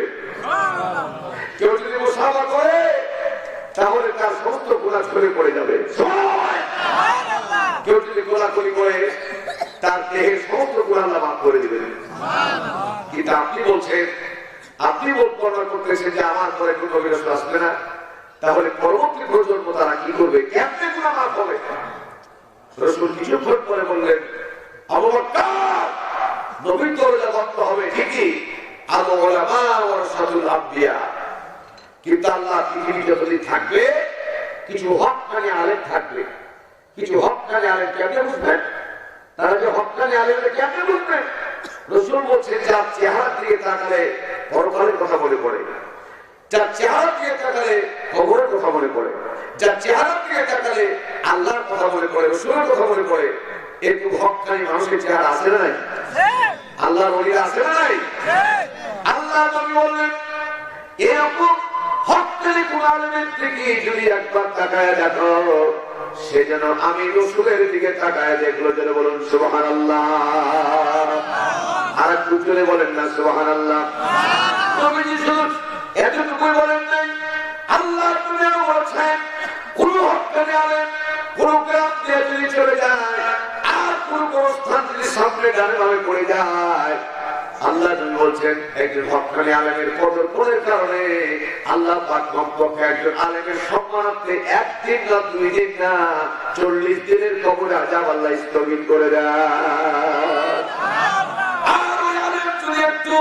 কেউ যদি মুসাফা করে তাহলে তার সমস্ত গুনাহ সরে পড়ে যাবে। কেউ যদি গোলাগুলি করে তার দেহের সমস্ত গুনাহ আল্লাহ মাফ করে দিবেন। কিন্তু আপনি বলছেন, আপনি বর্ণনা করতেছেন যে আমার পরে কোন নবী রাসূল আসবে না, তাহলে পরবর্তী প্রজন্ম তারা কি করবে, কেমনে গুনাহ মাফ হবে? রাসূল কিছুক্ষণ পরে বললেন, আবু বকর, নবীর দরজা বন্ধ হবে ঠিকই, আল উলামা ওয়ারাসাতুল আম্বিয়া, কিন্তু আল্লাহ পৃথিবীতে যদি থাকবে কিছু হক্কানি আলেম থাকবে। কিছু হক্কানি আলেম কেমনে বুঝবেন? তারা যে হক্কানি আলেমরা কেমনে বুঝবেন? রাসূল বলছেন, যার চেহারা দিয়ে তাকালে পরকালের কথা মনে পড়ে, যার চেহারা দিয়ে তাকালে কবরের কথা মনে পড়ে, যার চেহারা দিয়ে তাকালে আল্লাহর কথা মনে পড়ে, রাসূলের কথা মনে পড়ে। এরকম হক্কানি মানুষের চেহারা আছে না নাই? আল্লাহর ওলি আছে না নাই? আল্লাহ নবী বললেন, এরকম হক্কানি কোন আলেমের দিকে যদি একবার তাকায় দেখো, সে যেন আমি রাসূলের দিকে তাকায় দেখলো, যেন বলুন সুবহানাল্লাহ। আর একটু জোরে বলেন না সুবহানাল্লাহ। নবীজি শুধু এতটুকুই বলেন নাই, আল্লাহ দুনিয়াও বলছেন, কোন হক্কানি আলেম কোন গ্রাম দিয়ে যদি চলে যায় আর কোন স্থান যদি সামনে ডানে বামে পড়ে যায়, আল্লাহ নবী বলছেন একজন হক্কানি আলেমের কদরের কারণে আল্লাহ পাক কমপক্ষে একজন আলেমের সম্মানার্থে একদিন না 2 দিন না 40 দিনের কবরে আযাব আল্লাহ স্থগিত করে দেয়। আর ওই আলেম যদি একটু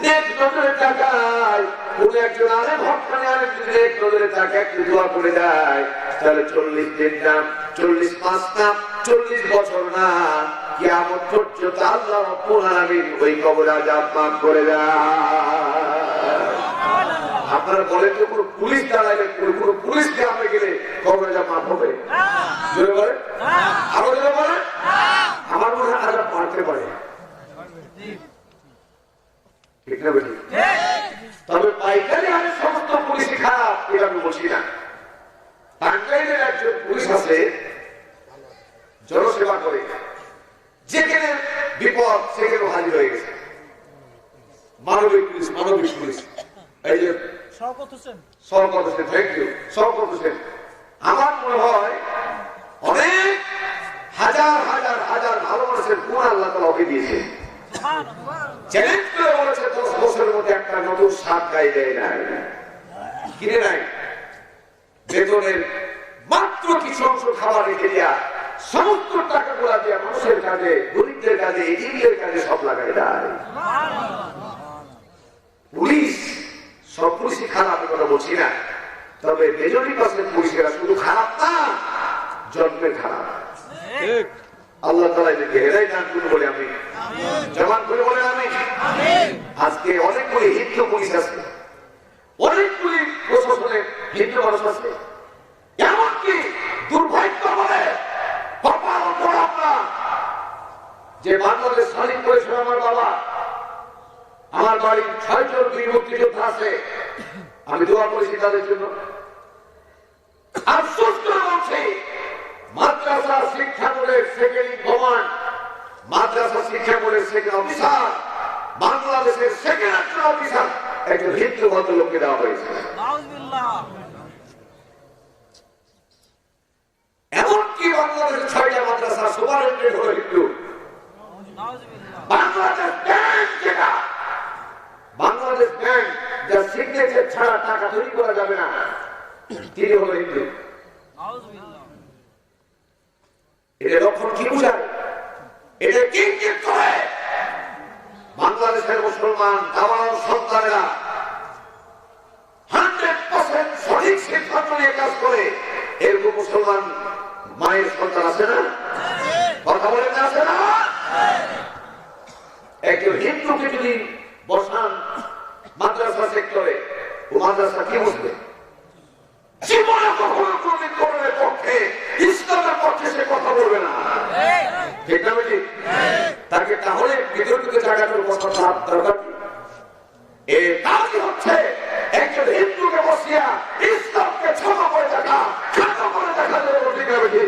নেক নজরে তাকায়, কোন একজন আলেম হক্কানি আলেম যদি নেক নজরে তাকায়, একটু দোয়া করে দেয়, তাহলে 40 দিন না 40 মাস না 40 বছর না, কিয়ামত পর্যন্ত আল্লাহ রাব্বুল আলামিন ওই কবরে আযাব মাফ করে দেয়। আপনারা বলেন যে কোন পুলিশ দাঁড়াইলে, কোন পুলিশ গ্রামে গেলে কবরে আযাব মাফ হবে? জোরে বলেন, আরো জোরে বলেন। আমার মনে হয় আযাব পারতে পারে, ঠিক না বেশি? তবে পাইকারি হারে সমস্ত পুলিশ খারাপ এটা আমি বলছি না। টাঙ্গাইলের একজন পুলিশ আছে, জনসেবা করে, যেখানে বিপদ সেখানে হাজির হয়ে গেছে। মানবিক পুলিশ, মানবিক পুলিশ। এই যে শওকত হোসেন, থ্যাংক ইউ, শওকত হোসেন। আমার মনে হয় অনেক হাজার হাজার হাজার ভালো মানুষের গুণ আল্লাহ তাআলা ওকে দিয়েছে। চ্যালেঞ্জ করে বলেছে 10 বছরের মধ্যে একটা নতুন শাক গায়ে দেয় নাই, কিনে নাই। বেতনের মাত্র কিছু অংশ খাবার রেখে দিয়া সমস্ত টাকাগুলা দিয়ে মানুষের কাজে, গরিবদের কাজে, এজিদের কাজে সব লাগাই দেয়। পুলিশ, সব পুলিশই খারাপ কথা বলছি না, তবে মেজরিটি পুলিশেরা শুধু খারাপ না, জন্মের খারাপ। আল্লাহ তাআলা এদেরকে হেদায়েত দান করুন বলে আমি জবান করে বলে আমি। আজকে অনেকগুলি হিন্দু পুলিশ আছে, অনেকগুলি প্রশাসনে হিন্দু মানুষ আছে, এমনকি দুর্ভাগ্য বলে কপাল পড়াম না যে বাংলাদেশ স্বাধীন করেছিল আমার বাবা। আমার বাড়ির 6 জন বীর মুক্তিযোদ্ধা আছে, আমি দোয়া করেছি তাদের জন্য। আফসোস করে বলছি, মাদ্রাসা শিক্ষা বোর্ডের সেকেন্ড ইন কমান্ড, মাদ্রাসা শিক্ষা বোর্ডের সেকেন্ড অফিসার, বাংলাদেশের সেকেন্ড একজন অফিসার একজন হিন্দু ভদ্রলোককে দেওয়া হয়েছে। এমনকি বাংলাদেশের 6টা মাদ্রাসা সুপারিনটেন্ডেন্ট হলো হিন্দু। বাংলাদেশ ব্যাংক, যেটা বাংলাদেশ ব্যাংক যা সিগনেচার ছাড়া টাকা তৈরি করা যাবে না, তিনি হলো হিন্দু। এটা লক্ষণ কি বুঝায়? এটা কি করে বাংলাদেশের মুসলমান দামানোর সন্তানেরা নিয়ে কাজ করে, এরকম মুসলমান মায়ের সন্তান আছে না? কথা বলেন না, আছে না? একজন হিন্দুকে যদি বসান মাদ্রাসা সেক্টরে, ও মাদ্রাসা কি বুঝবে? জীবনে কখনো কোনদিন কোরআনের পক্ষে, ইসলামের পক্ষে সে কথা বলবে না, ঠিক না বেটি? তাকে তাহলে বিতর্কিত জায়গাটার কথা দরকার কি? এর কাজই হচ্ছে একজন হিন্দুকে বসিয়া ইসলামকে ছোট করে দেখা, ছোট করে দেখা যাবে, ঠিক না বেটি?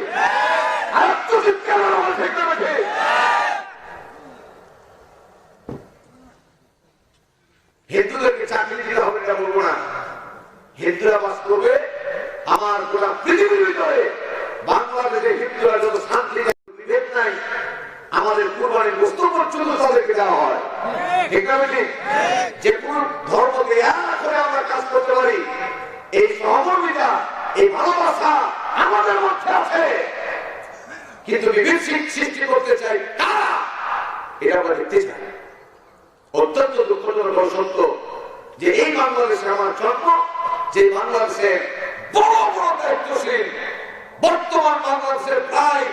আর একটু চিৎকার করে, ঠিক না বেটি? হিন্দুদেরকে চাকরি দিতে হবে এটা বলবো না, হিন্দুরা বাস করবে আমার গোটা পৃথিবীর ভিতরে। বাংলাদেশে হিন্দুরা যত শান্তি বিভেদ নাই, আমাদের কুরবানির বস্তু পর্যন্ত তাদেরকে দেওয়া হয়, ঠিক না বেটি? যে কোন ধর্মকে এক করে আমরা কাজ করতে পারি, এই সহমর্মিতা, এই ভালোবাসা আমাদের মধ্যে আছে। কিন্তু বিভেদ সৃষ্টি করতে চাই তারা, এটা আমরা দেখতে চাই। অত্যন্ত দুঃখজনক সত্য যে এই বাংলাদেশে আমার জন্ম, যে বাংলাদেশের বড় বড় দায়িত্বশীল বর্তমান বাংলাদেশের প্রায়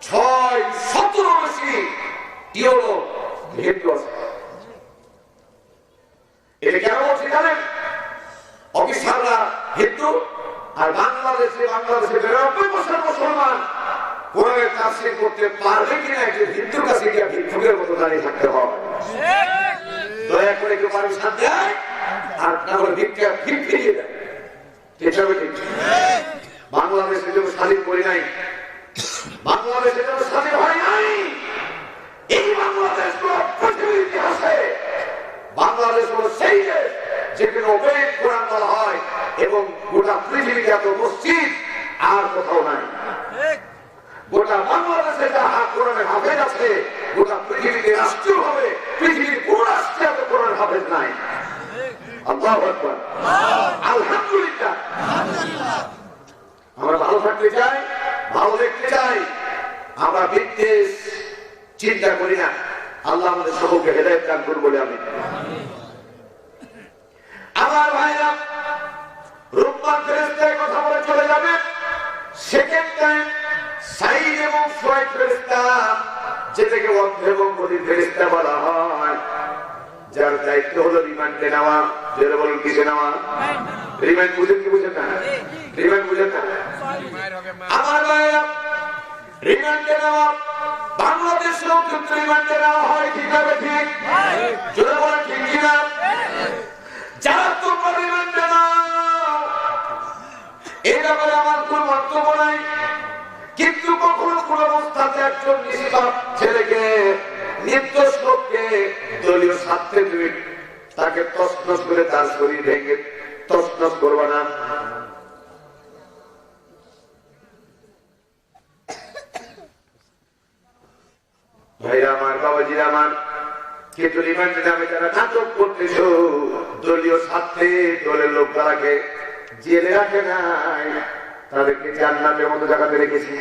6-17 বেশি টিওলগ হিন্দু আছে। এটা কেন বলছি জানেন? অফিসাররা হিন্দু, আর বাংলাদেশে 92% মুসলমান। কোরআনের তাফসীর করতে পারবে কিনা একজন হিন্দুর কাছে গিয়ে ভিক্ষুকের মতো দাঁড়িয়ে থাকতে হবে। দয়া করে কেউ পারমিশন দেয়, আর না হলে ভিক্ষা ফিরিয়ে দেয়, ঠিক আছে? বাংলাদেশে যেন স্বাধীন করি নাই, বাংলাদেশে যেন স্বাধীন হয় নাই, এই বাংলাদেশ পৃথিবীর ইতিহাসে বাংলাদেশ হলো সেই দেশ যেখানে ওপেন কোরআন বলা হয়, এবং গোটা পৃথিবীতে এত মসজিদ আর কোথাও নাই। গোটা বাংলাদেশে যা কোরআনের হাফেজ আছে, গোটা পৃথিবীতে রাষ্ট্রীয় হবে পৃথিবীর কোন রাষ্ট্রে এত কোরআনের হাফেজ নাই। আল্লাহু আকবার, আলহামদুলিল্লাহ। আমরা ভালো থাকতে চাই, ভালো দেখতে চাই, আমরা বিদ্বেষ চিন্তা করি না। আল্লাহ আমাদের সকলকে হেদায়েত দান করুন বলে আমি। আমার ভাইরা, রূপবান ফেরেশতার কথা বলে চলে যাবে। সেকেন্ড টাইম সাইদ এবং সোয়াইদ ফেরেশতা, যেটাকে অন্ধ এবং বধির ফেরেশতা বলা হয়, যার দায়িত্ব হলো রিমান্ডে নেওয়া। যারা বলেন কিসে নেওয়া? রিমান্ড বুঝেন কি বুঝেন না? রিমান্ড বুঝেন না? আমার ভাইরা, রিমান্ডে নেওয়া বাংলাদেশেও কিন্তু রিমান্ডে নেওয়া হয়, ঠিক হবে? ঠিক যারা বলেন ঠিক কিনা? যারা তোমরা রিমান্ডে নাও, এই ব্যাপারে আমার কোন মন্তব্য নাই। কিন্তু কখনো কোন অবস্থাতে একজন নিষ্পাপ ছেলেকে, নির্দোষ লোককে দলীয় স্বার্থে তুমি তাকে তছনছ করে তার শরীর ভেঙে তছনছ করবা না। ভাইরা আমার, বাবাজিরা আমার, কিন্তু রিমান্ডে নামে যারা নাটক করতেছ, দলীয় স্বার্থে দলের লোক তারাকে জেলে রাখে নাই, তাদেরকে জান্নাতের মতো জায়গাতে রেখেছে।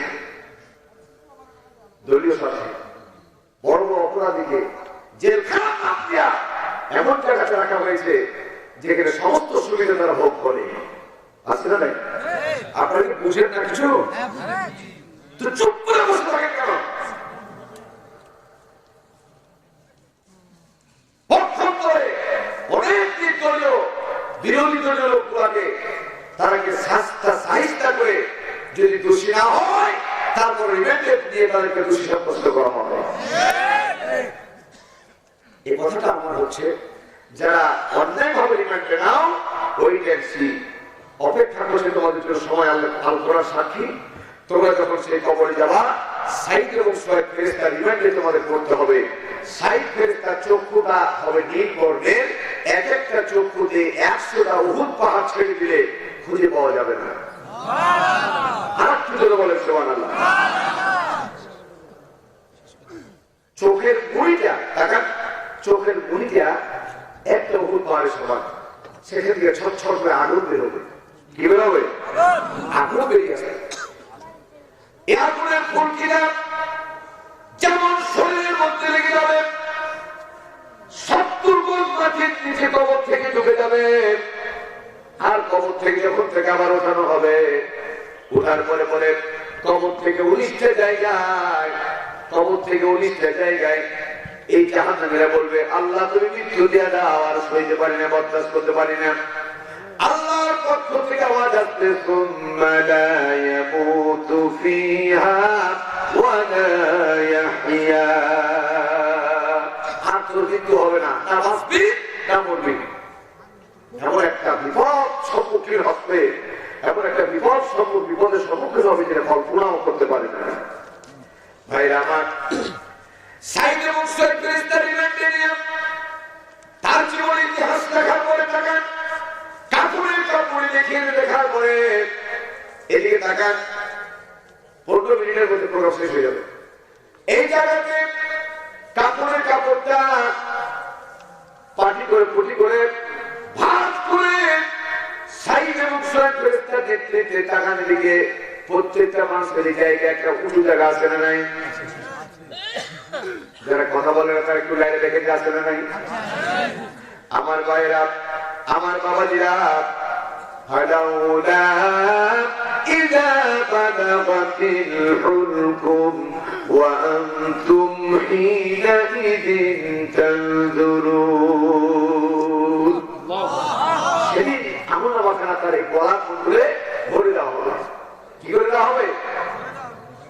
দলীয় স্বার্থে বড় বড় অপরাধীকে জেলখানা নাম দিয়া এমন জায়গাতে রাখা হয়েছে যেখানে সমস্ত সুবিধা তারা ভোগ করে। আছে না? নাই? আপনারা কি বুঝেন না কিছু? তো চুপ করে বসে থাকেন কেন? অনেক দলীয় বিরোধী দলীয় লোকগুলাকে তারাকে সাহিস্তা করে যদি দোষী না হয়, তারপর রিমান্ডে দিয়ে তাদেরকে দোষী সাব্যস্ত করা হবে। এই কথাটা আমার হচ্ছে, যারা অন্যায়ভাবে রিমান্ডে নাও, ওয়েট এন্ড সি, অপেক্ষা করছে তোমাদের জন্য সময় আলোচনার সাক্ষী। তোমরা যখন সেই কবরে যাবা, সাইদ এবং সোয়াইদ ফেরেশতা রিমান্ডে তোমাদের করতে হবে। সাইদ ফেরেশতার চক্ষুটা হবে নীল বর্ণের, এক একটা চক্ষুতে 100টা উহুদ পাহাড় ছেড়ে দিলে খুঁজে পাওয়া যাবে না। আর একটু জোরে বলেন সুবহানাল্লাহ। চোখের গুঁড়িটা, টাকা চোখের গুঁড়িটা একটা উহুদ পাহাড়ের সমান, সেখান থেকে ছটছট করে আগুন বেরোবে। কি বেরোবে? আগুন বেরিয়ে আসবে। এই আগুনের ফুলকিটা যেমন শরীরের মধ্যে লেগে যাবে, 70 গজ মাটির নিচে কবর থেকে ঢুকে যাবে, আর কবর থেকে যখন থেকে আবার ওঠানো হবে, উঠার পরে পরে কবর থেকে 19টা জায়গায়, কবর থেকে 19টা জায়গায় এই জাহান্নামীরা বলবে, আল্লাহ তুমি মৃত্যু দিয়ে দাও, আর সইতে পারি না, বরদাস্ত করতে পারি না। আল্লাহর পক্ষ থেকে আওয়াজ আসছে, সুম্মা লা ইয়ামুতু ফিহা ওয়া লা ইয়াহইয়া। আর তোর মৃত্যু হবে না, না বাঁচবি না মরবি। এমন একটা বিপদ সম্মুখীন হবে, এমন একটা বিপদের সম্মুখীন হবে যেটা কল্পনাও করতে পারে না। ভাইরা আমার, সাইদে মুসলিম ফেরেশতার ইমানকে নিয়ে তার জীবনের ইতিহাস দেখার পরে তাকান, কাপড়ের কাপড়ে দেখিয়ে দেখার পরে এদিকে তাকান, 15 মিনিটের মধ্যে প্রোগ্রাম শেষ হয়ে যাবে। এই জায়গাতে কাপড়ের কাপড়টা পাটি করে পুটি করে ভাগ করে সাইদে মুসলিম ফেরেশতার নেতৃত্বে তাকান এদিকে। প্রত্যেকটা মানুষের জায়গায় একটা উঁচু জায়গা আছে না নাই? যারা কথা বলে না তারা একটু লাইনে দেখে আসে না নাই? আমার ভাইয়েরা, আমার বাবাজিরা, ফালাউলা ইযা বালাগাতিল হুলকুম ওয়া আনতুম হিনাইযিন তানজুরুন। সেদিন আমরা বাঁকানা তার এই গলা খুলে ভরে দেওয়া হবে। কি করে দেওয়া হবে?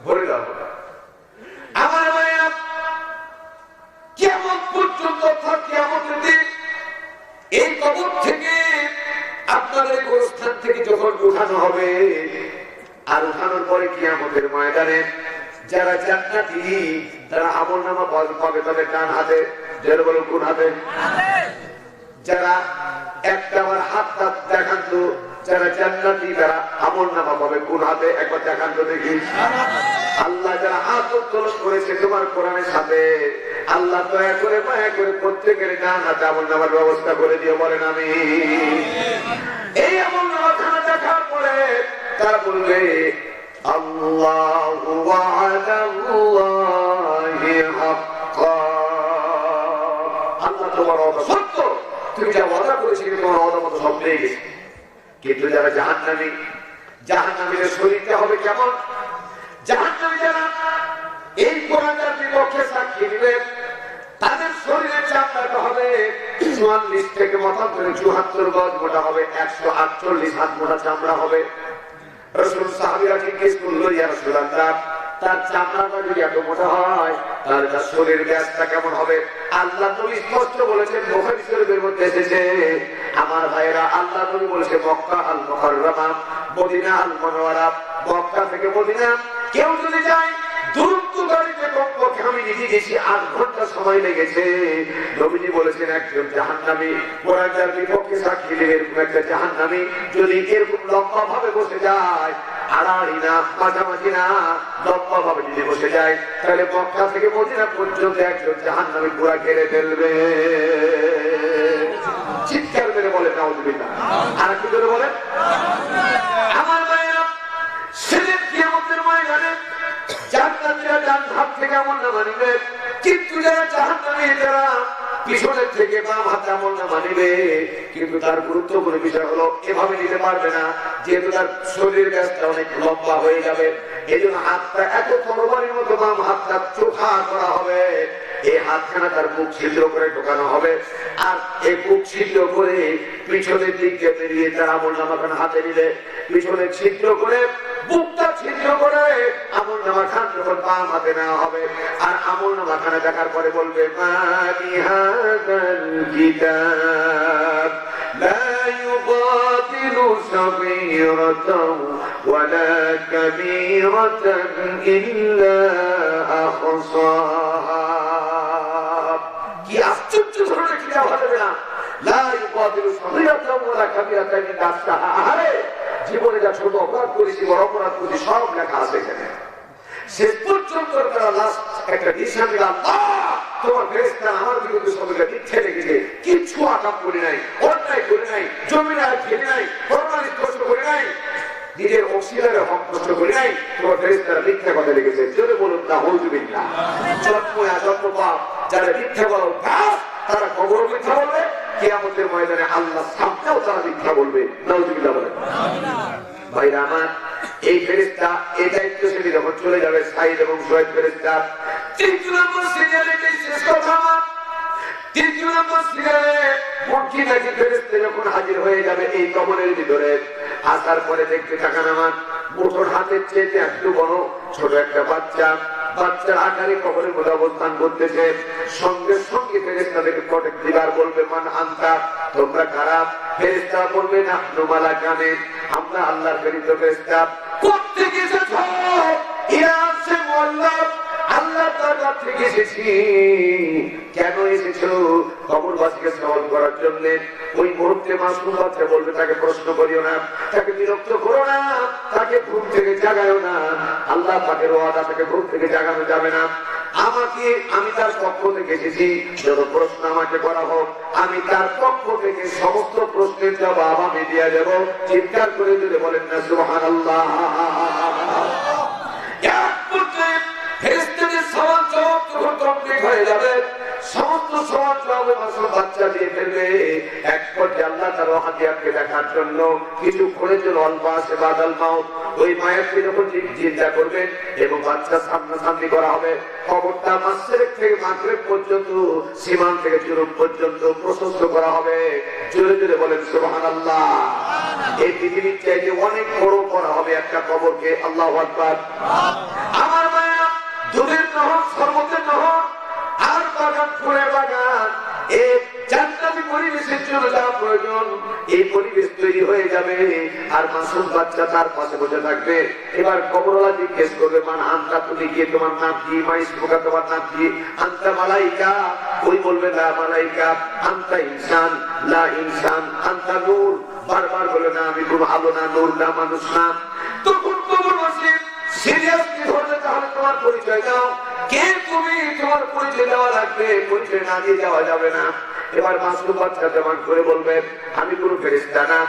ভরে দেওয়া হবে। আমার ভাইয়েরা, কিয়ামত পর্যন্ত অর্থাৎ কিয়ামতের দিন এই কবর থেকে আপনাদের গোরস্থান থেকে যখন উঠানো হবে, আর উঠানোর পরে কিয়ামতের ময়দানে যারা জান্নাতি তারা আমলনামা পাবে তাদের ডান হাতে, যারা বলো কোন হাতে? যারা একটা আমার হাতটা দেখান তো, যারা জান্নাতি তারা আমলনামা পাবে কোন হাতে? একবার দেখান তো দেখি। আল্লাহ যারা হাত উত্তোলন করেছে তোমার কোরআনের সাথে, আল্লাহ দয়া করে মায়া করে প্রত্যেকের ডান হাতে আমলনামার ব্যবস্থা করে দিয়ে বলেন আমি। এই আমলনামা খানা দেখার পরে তারা বলবে, আল্লাহু ওয়া'দাল্লাহি হাক্কা। আল্লাহ তোমার ওয়াদা সত্য, তুমি যা ওয়াদা করেছিলে তোমার ওয়াদা মতো সব পেয়ে গেছে। কিন্তু যারা জাহান্নামী, জাহান্নামীদের শরীরটা হবে কেমন? জাহান্নামী যারা এই কোরআনের বিপক্ষে সাক্ষী দিবে, তাদের শরীরের চামড়াটা হবে 44 থেকে মতান্তরে 74 গজ মোটা হবে, 148 হাত মোটা চামড়া হবে। রাসূল সাহাবীরা জিজ্ঞেস করলো, ইয়া রাসূলুল্লাহ, তার চামড়াটা যদি এত মোটা হয় তাহলে তার শরীর ব্যাসটা কেমন হবে? আল্লাহ নবী স্পষ্ট বলেছেন, বুখারী শরীফের মধ্যে এসেছে। আমার ভাইরা, আল্লাহ নবী বলেছে মক্কা আল মুকাররমা, মদিনা আল মুনাওয়ারা, মক্কা থেকে মদিনা কেউ যদি যায় দূরত্ব গাড়িতে কমপক্ষে আমি নিজে গেছি 8 ঘন্টা সময় লেগেছে। নবীজি বলেছেন একজন জাহান্নামী কোরআনের বিপক্ষে সাক্ষী দিয়ে এরকম একটা জাহান্নামী যদি এরকম লম্বা ভাবে বসে যায়, আড়াআড়ি না, মাঝামাঝি না, লম্বা ভাবে যদি বসে যায়, তাহলে মক্কা থেকে মদিনা পর্যন্ত একজন জাহান্নামী পুরা ঘিরে ফেলবে। চিৎকার মেরে বলে নাউযুবিল্লাহ। আর কি করে বলেন? আমার ভাইরা, সেদিন কিয়ামতের ময়দানে জান্নাতীরা ডান হাত থেকে আমলনামা নিবে, কিন্তু যারা জাহান্নামী যারা পিছনের থেকে বাম হাতে আমলনামা নিবে। কিন্তু তার গুরুত্বপূর্ণ বিষয় হলো এভাবে নিতে পারবে না, যেহেতু তার শরীরের ব্যাসটা অনেক লম্বা হয়ে যাবে। এই জন্য হাতটা এত তরবারির মতো বাম হাতটা চোখা করা হবে। এই হাতখানা তার বুক ছিদ্র করে ঢোকানো হবে, আর এই বুক ছিদ্র করে পিছনের দিকে বেরিয়ে তার আমলনামাখানা হাতে নিলে পিছনে ছিদ্র করে বুকটা ছিদ্র করে আমলনামাখানা যখন বাম হাতে নেওয়া হবে, আর আমলনামাখানা দেখার পরে বলবে, মানি হাযাল কিতাব লা ইউগাদিরু সাগীরাতান ওয়ালা কাবীরাতান ইল্লা আহসাহা। কি আশ্চর্য ধরনের কিতাব হবে না, লা ইউগাদিরু সাগীরাতান ওয়ালা কাবীরাতান ইল্লা আহসাহা। আরে জীবনে যা ছোট অপরাধ করেছি, বড় অপরাধ করেছি, সব লেখা আছে এখানে। শেষ পর্যন্ত তারা লাস্ট একটা ডিসিশন দিল, আল্লাহ তোমার ফেরেশতা আমার বিরুদ্ধে সবগুলো মিথ্যে লিখেছে, কিচ্ছু আঘাত করি নাই, অন্যায় করি নাই, জমিনে আর খেলি নাই, ফরমালিশ কষ্ট করি নাই, নিজের অংশীদারের হক নষ্ট করি নাই, তোমার ফেরেশতারা মিথ্যা কথা লিখেছে। জোরে বলুন নাউযুবিল্লাহ। জন্ম পাপ যারা মিথ্যা বলো তারা কবরও মিথ্যা বলবে, কিয়ামতের ময়দানে আল্লাহ সামনেও তারা মিথ্যা বলবে। নাউযুবিল্লাহ বলেন। ভাইরা আমার, এই ফেরেশতা এই দায়িত্ব থেকে যখন চলে যাবে সাইদ এবং সুহাইব ফেরেশতা, 3 নম্বর সিরিয়ালে শেষ কথা আমার, 3 নম্বর সিরিয়ালে মুক্তি নাকি ফেরেশতা যখন হাজির হয়ে যাবে এই কবরের ভিতরে, আসার পরে দেখতে থাকান আমার মুঠোর হাতের চেয়ে একটু বড় ছোট একটা বাচ্চা, বাচ্চার আকারে কবরের মধ্যে অবস্থান করতেছে। সঙ্গে সঙ্গে ফেরেশতাদেরকে প্রটেক্ট দিবার বলবে, মান আনতা, তোমরা খারাপ। ফেরেশতা বলবে, নাহনু মালাকানে, আমরা আল্লাহর প্রেরিত ফেরেশতা। কোত্থেকে এসেছো? ইরাসে মোল্লা, আল্লাহ তাআলা থেকে এসেছি। কেন এসেছো? কবরবাসীকে সওয়াল করার জন্য। ওই মুহূর্তে মাসুম বাচ্চা বলবে, তাকে প্রশ্ন করিও না, তাকে বিরক্ত করো না, তাকে ঘুম থেকে জাগায়ও না। আল্লাহ পাকের ওয়াদা, তাকে ঘুম থেকে জাগানো যাবে না। আমি তার পক্ষ থেকে এসেছি, যত প্রশ্ন আমাকে করা হোক আমি তার পক্ষ থেকে সমস্ত প্রশ্নের জবাব আমি দিয়ে দেব। চিৎকার করে যদি বলেন না সুবহানাল্লাহ। ফেরেশতাদের সওয়াল জবাব যখন কমপ্লিট হয়ে যাবে, সমস্ত সওয়াল জবাবে মাসুম বাচ্চা দিয়ে ফেলবে। এক পর্যায়ে আল্লাহ তার হাতিয়ারকে দেখার জন্য কিছুক্ষণের জন্য অল্প আসে বাদাল মাউত, ওই মায়াকে যখন চিন্তা করবেন এবং বাচ্চা সামনাসামনি করা হবে, কবরটা মাসরিক থেকে মাগরিব পর্যন্ত, সীমান্ত থেকে চুরুক পর্যন্ত প্রশস্ত করা হবে। জোরে জোরে বলেন সুবহানাল্লাহ। এই পৃথিবীর চাইতে অনেক বড় করা হবে একটা কবরকে। আল্লাহু আকবার। আমার মায়া, দুধের নহর, শরবতের নহর, আর বাগান, ফুলের বাগান, এই জান্নাতি পরিবেশের জন্য যা প্রয়োজন এই পরিবেশ তৈরি হয়ে যাবে। আর মাসুম বাচ্চা তার পাশে বসে থাকবে। এবার কবরওয়ালা জিজ্ঞেস করবে, মান আনতা, তুমি কি, তোমার নাম কি? মাইসমুকা, তোমার নাম কি? আনতা মালাইকা, ওই বলবে লা মালাইকা। আনতা ইনসান, লা ইনসান। আনতা নূর, বারবার বলে না আমি কোন আলো না, নূর না, মানুষ না। তখন কবরবাসী সিরিয়াসলি ধরলে, তাহলে তোমার পরিচয় দাও, কে তুমি? তোমার পরিচয় দেওয়া লাগবে, পরিচয় না দিয়ে যাওয়া যাবে না। এবার মাসুম বাচ্চা জবান করে বলবে, আমি কোন ফেরেশতা না।